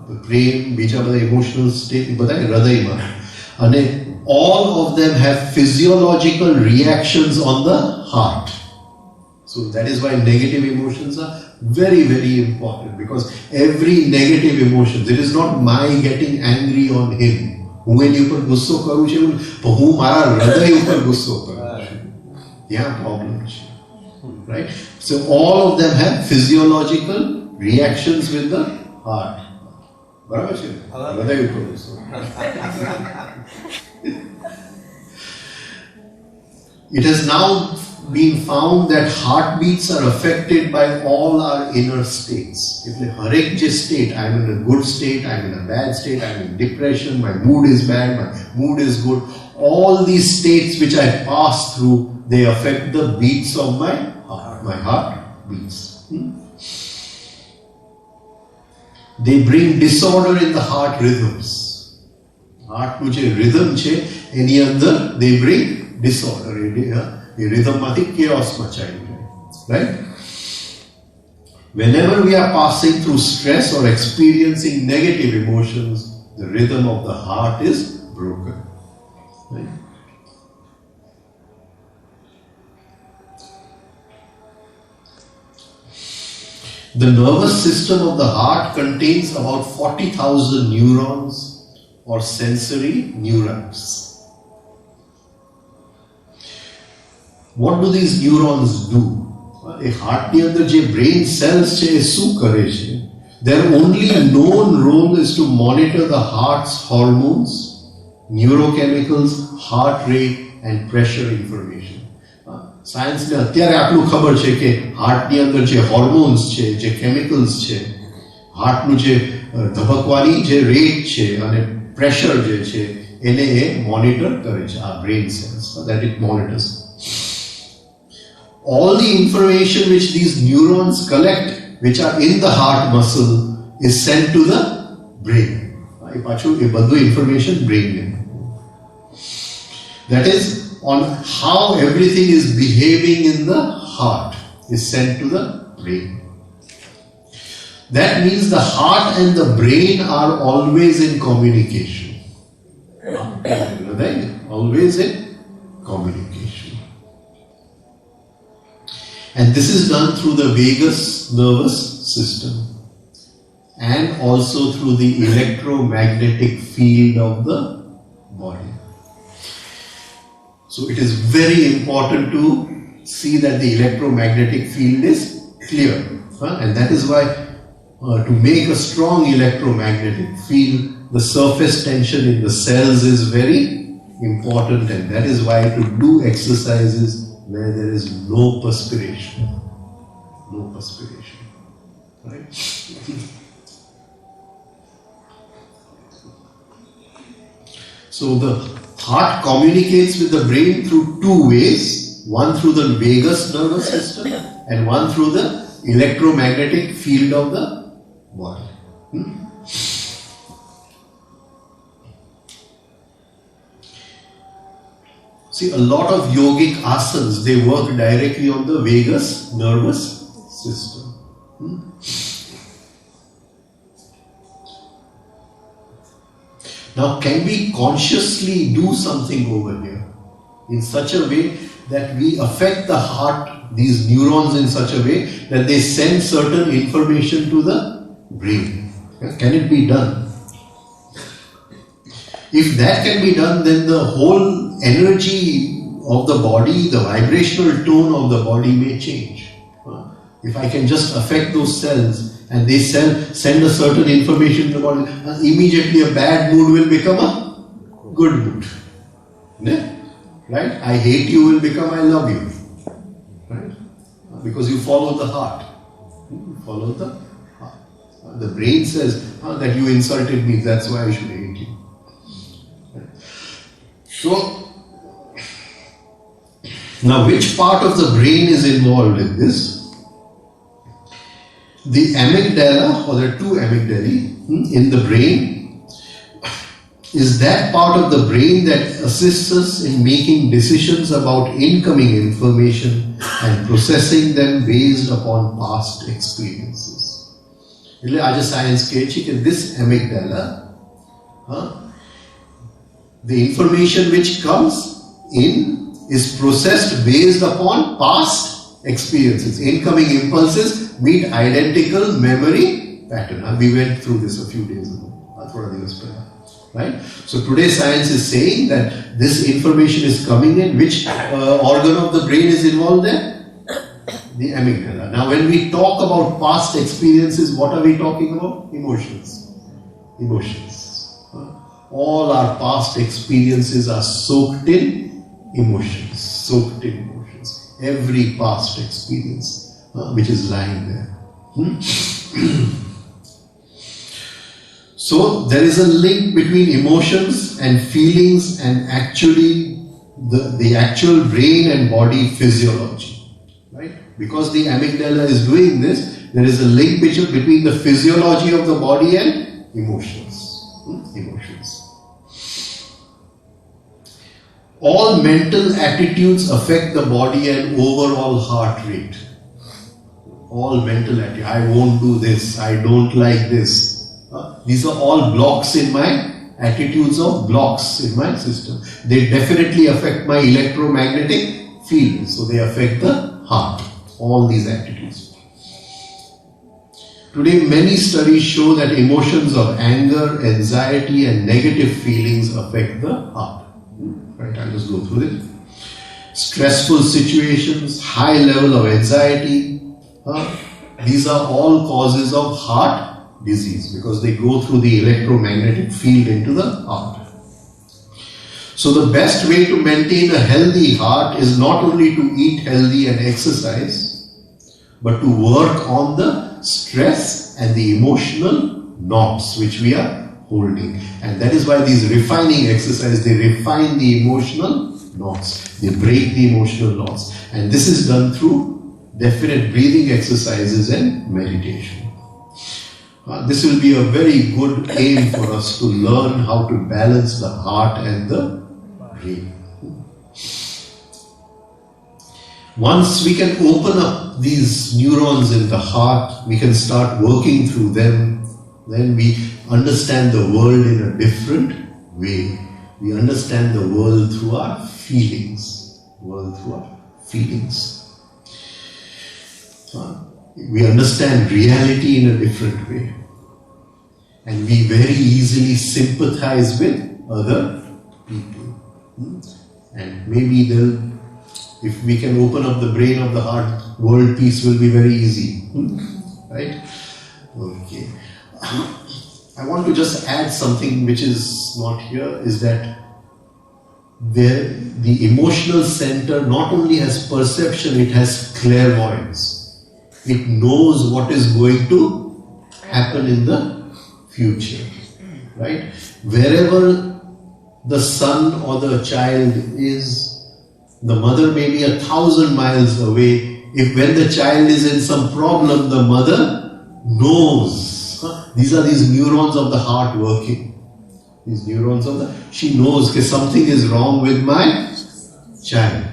The brain, બીજા બધા emotional state, બધા હૃદયમાં. અને all of them have physiological reactions on the heart. So that is why negative emotions are very, very important, because every negative emotion, it is not my getting angry on him. હું એની ઉપર ગુસ્સો કરું છું, હું મારા હૃદય ઉપર ગુસ્સો કરું છું. ત્યાં problem છે. Right? So all of them have physiological reactions with the heart. બરાબર છે? હૃદય ઉપર ગુસ્સો. It has now been found that heartbeats are affected by all our inner states. એટલે હરેક જે state, I'm in a good state, I'm in a bad state, I'm in depression, my mood is bad, my mood is good. All these states which I pass through, they affect the beats of my heart. My heart beats. They bring disorder in the heart rhythms. Heart નું જે rhythm છે, એની અંદર they bring disorder. A rhythm માંથી chaos મચાવી દે. Right? Whenever we are passing through stress or experiencing negative emotions, the rhythm of the heart is broken. Right? The nervous system of the heart contains about 40,000 neurons or sensory neurons. What do these neurons do? A heart ની અંદર જે brain cells છે એ શું કરે છે? Their only known role is to monitor the heart's hormones, neurochemicals, heart rate and pressure information. સાયન્સને અત્યારે આટલું ખબર છે કે હાર્ટની અંદર જે હોર્મોન્સ છે, જે કેમિકલ્સ છે, હાર્ટનું જે ધબકવાની જે રેટ છે અને પ્રેશર જે છે એને એ મોનિટર કરે છે, આ brain cells, that it monitors. All the information which these neurons collect, which are in the heart muscle, is sent to the brain. એ પાછું એ બધું information brain ને. That is, on how everything is behaving in the heart is sent to the brain. That means the heart and the brain are always in communication. Right? Always in communication. And this is done through the vagus nervous system and also through the electromagnetic field of the body. So it is very important to see that the electromagnetic field is clear. And that is why to make a strong electromagnetic field, the surface tension in the cells is very important, and that is why to do exercises where there is no perspiration. No perspiration. Right? So the heart communicates with the brain through two ways, one through the vagus nervous system and one through the electromagnetic field of the body. See, a lot of yogic asanas, they work directly on the vagus nervous system. Now, can we consciously do something over here in such a way that we affect the heart, these neurons in such a way that they send certain information to the brain? Can it be done? If that can be done, then the whole energy of the body, the vibrational tone of the body may change. If I can just affect those cells and they send a certain information to the body, immediately a bad mood will become a good mood. Yeah? Right? I hate you will become I love you. Right? Because you follow the heart. You follow the heart. The brain says that you insulted me, that's why I should hate you. Right? So, now which part of the brain is involved in this? The amygdala, or there are two amygdalae in the brain, is that part of the brain that assists us in making decisions about incoming information and processing them based upon past experiences. आज science के कि this amygdala, the information which comes in is processed based upon past experiences. Incoming impulses meet identical memory pattern. We went through this a few days ago. Right? So today science is saying that this information is coming in. Which organ of the brain is involved there? The amygdala. Now when we talk about past experiences, what are we talking about? Emotions. Emotions. All our past experiences are soaked in emotions. Soaked in emotions. Every past experience which is lying there. So there is a link between emotions and feelings and actually the actual brain and body physiology. Right? Because the amygdala is doing this, there is a link between the physiology of the body and emotions. Emotions. All mental attitudes affect the body and overall heart rate. All mental attitudes. I won't do this. I don't like this. These are all blocks in my attitudes of blocks in my system. They definitely affect my electromagnetic field. So they affect the heart. All these attitudes. Today many studies show that emotions of anger, anxiety and negative feelings affect the heart. Right, I'll just go through it. Stressful situations, high level of anxiety. These are all causes of heart disease because they go through the electromagnetic field into the heart. So the best way to maintain a healthy heart is not only to eat healthy and exercise, but to work on the stress and the emotional knots which we are holding. And that is why these refining exercises, they refine the emotional knots. They break the emotional knots. And this is done through definite breathing exercises and meditation. This will be a very good aim for us to learn how to balance the heart and the brain. Once we can open up these neurons in the heart, we can start working through them, then we understand the world in a different way. We understand the world through our feelings. We understand reality in a different way. And we very easily sympathize with other people. And maybe if we can open up the brain of the heart, world peace will be very easy. Right? Okay. I want to just add something which is not here, is that the emotional center not only has perception, it has clairvoyance. It knows what is going to happen in the future. Right? Wherever the son or the child is, the mother may be 1,000 miles away. If when the child is in some problem, the mother knows. These are these neurons of the heart working. These neurons she knows that something is wrong with my child.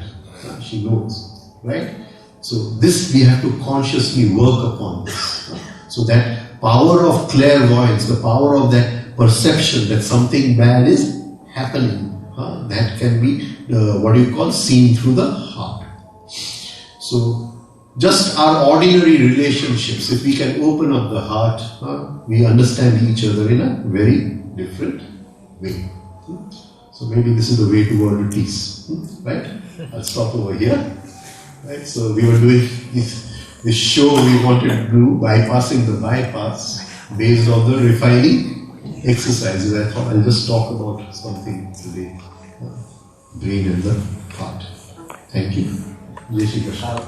She knows. Right? So this we have to consciously work upon this. So that power of clairvoyance, the power of that perception that something bad is happening, that can be what you call seen through the heart. So just our ordinary relationships, if we can open up the heart, we understand each other in a very different way. So maybe this is the way to world peace, right? I'll stop over here. Right? So we were doing this show we wanted to do, bypassing the bypass, based on the refining exercises. I thought I'll just talk about something today. Brain and the heart. Thank you. Jai Shri Krishna.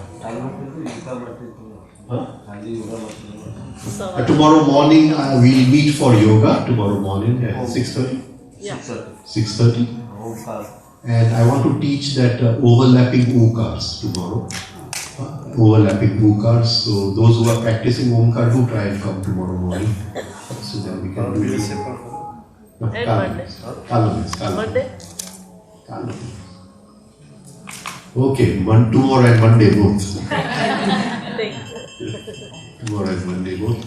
Tomorrow morning we'll meet for yoga. Tomorrow morning at 6:30. 6:30. And I want to teach that overlapping Omkars tomorrow. Overlapping Omkars. So those who are practicing Omkar, do try and come tomorrow morning. So that we can do it. No, Monday. Okay, tomorrow and Monday both. Tomorrow and Monday both.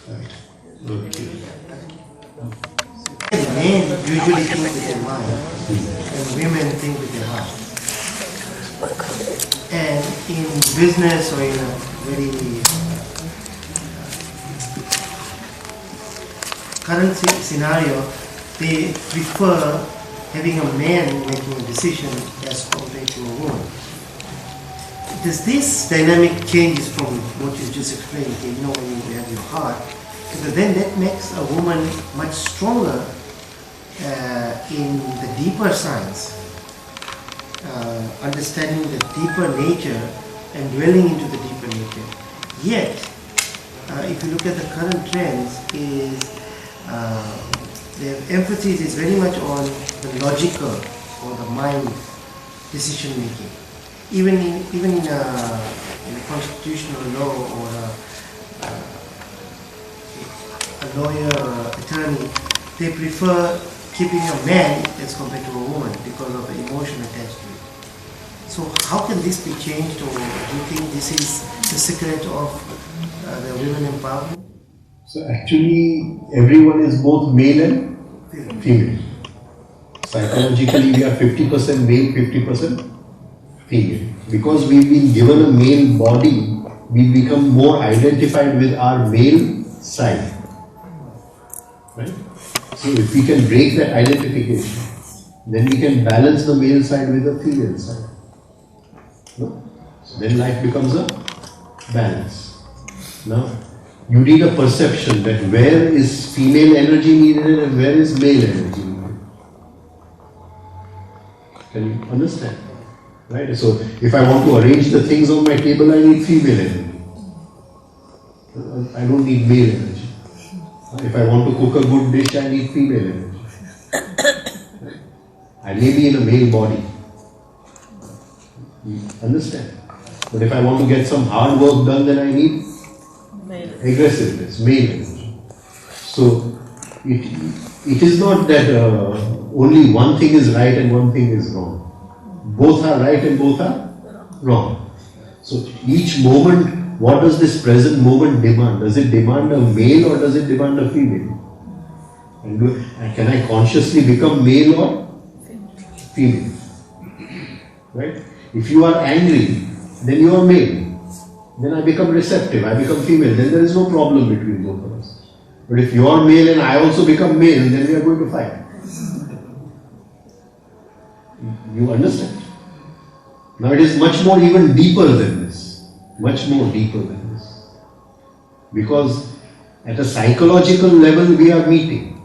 Right. Okay. Men usually think with their mind, and women think with their heart. And in business or in a very current scenario, they prefer having a man making a decision as compared to a woman. Does this dynamic changes from what you just explained, when you have your heart, because then that makes a woman much stronger in the deeper science, understanding the deeper nature and dwelling into the deeper nature. Yet, if you look at the current trends, the emphasis is very much on the logical or the mind decision making. Even in a constitutional law or a lawyer or attorney, they prefer keeping a man as compared to a woman because of the emotion attached to it. So how can this be changed, or do you think this is the secret of the women empowerment? So actually everyone is both male and female. Psychologically we are 50% male, 50% female. Because we've been given a male body, we become more identified with our male side. Right? So if we can break that identification, then we can balance the male side with the female side. No? So then life becomes a balance. Now, you need a perception that where is female energy needed and where is male energy needed. Can you understand? Right? So, if I want to arrange the things on my table, I need female energy. I don't need male energy. If I want to cook a good dish, I need female energy. Right? I may be in a male body. You understand? But if I want to get some hard work done, then I need aggressiveness, male energy. So, it is not that only one thing is right and one thing is wrong. Both are right and both are wrong. So each moment, what does this present moment demand? Does it demand a male or does it demand a female? And can I consciously become male or female? Right? If you are angry, then you are male. Then I become receptive, I become female. Then there is no problem between both of us. But if you are male and I also become male, then we are going to fight. You understand? Now it is much more even deeper than this. Much more deeper than this. Because at a psychological level we are meeting.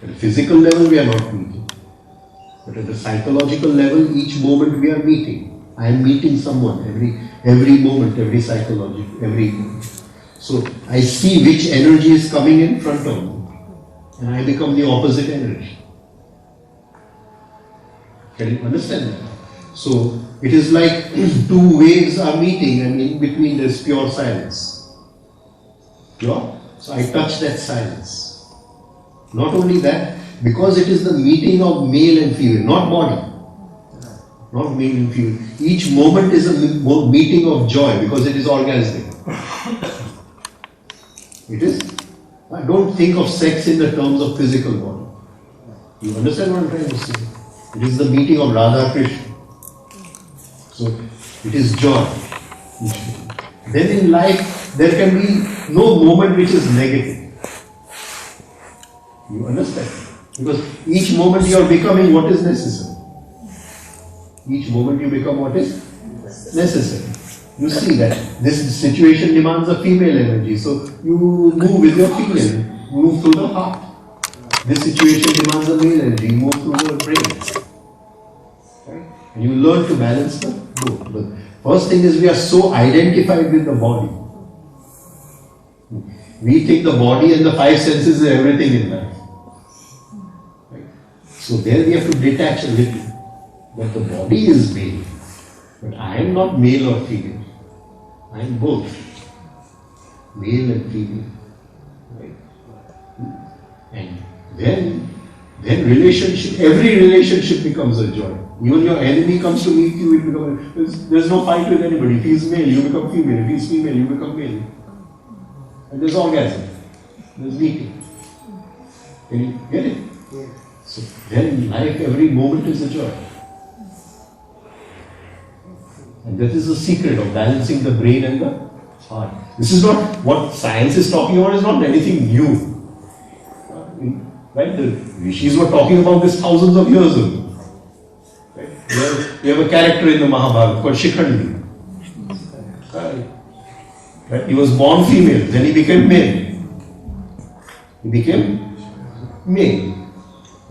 At a physical level we are not meeting. But at a psychological level, each moment we are meeting. I am meeting someone every moment, every psychological, every moment. So I see which energy is coming in front of me. And I become the opposite energy. Can you understand that? So it is like two waves are meeting and in between there is pure silence. Pure? So I touch that silence. Not only that, because it is the meeting of male and female, not body. not male and female. Each moment is a meeting of joy because it is orgasmic. It is. I don't think of sex in the terms of physical body. You understand what I'm trying to say? It is the meeting of Radha Krishna. So it is joy. Then in life there can be no moment which is negative. You understand? Because each moment you are becoming what is necessary. Each moment you become what is necessary. You see that this situation demands a female energy, so you move with your female, move through the heart. This situation demands a male energy, you move through your brain. Right? And you learn to balance the both. But first thing is we are so identified with the body. We think the body and the five senses is everything in life. Right? So there we have to detach a little. That the body is male. But I am not male or female. I am both. Male and female. Right? And then relationship, every relationship becomes a joy. Even your enemy comes to meet you, it becomes, there's no fight with anybody. If he's male, you become female. If he's female, you become male. And there's orgasm. There's meeting. Can you get it? Yeah. So then in life, every moment is a joy. And that is the secret of balancing the brain and the heart. This is not what science is talking about, is not anything new. Right? The rishis were talking about this thousands of years ago. Right? We have a character in the Mahabharata called Shikhandi. Right? He was born female, then he became male. He became male.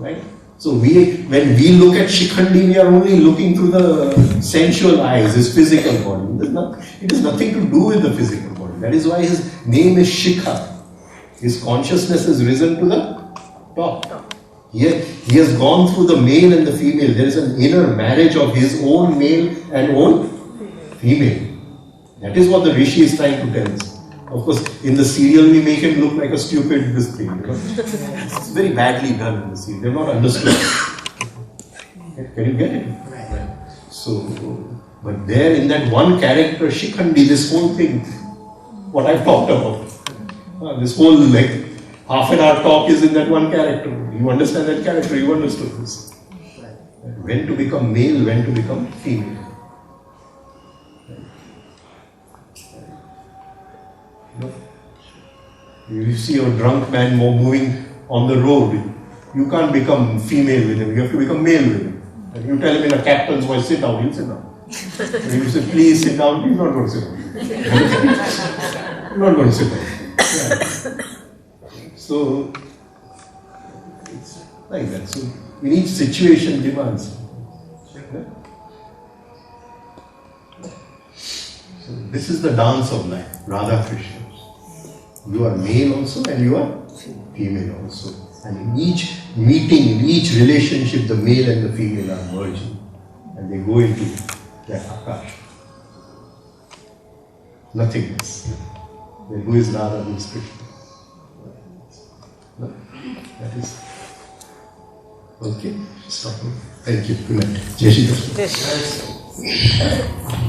Right? So when we look at Shikhandi, we are only looking through the sensual eyes, his physical body. It has nothing to do with the physical body. That is why his name is Shikha. His consciousness has risen to the top. He has gone through the male and the female. There is an inner marriage of his own male and own female. That is what the Rishi is trying to tell us. Of course, in the serial we make him look like a stupid this thing. It's very badly done in the serial. They have not understood. Can you get it? Right. So, but there in that one character, Shikhandi, this whole thing, what I've talked about, this whole like half an hour talk is in that one character. You understand that character, you understood this. When to become male, when to become female. You see a drunk man moving on the road, you can't become female with him, you have to become male with him. And you tell him in a captain's voice, sit down, he'll sit down. And you say, please sit down, he's not going to sit down. He's not going to sit down. Yeah. So, it's like that. So, in each situation demands. So, this is the dance of life, Radha Krishna. You are male also and you are female also. And in each meeting, in each relationship, the male and the female are merging. And they go into that Akash. Nothingness. Then who is Radha, who is Krishna? No? That is. Okay? Stop. Thank you. Good night. Jai Shri Krishna.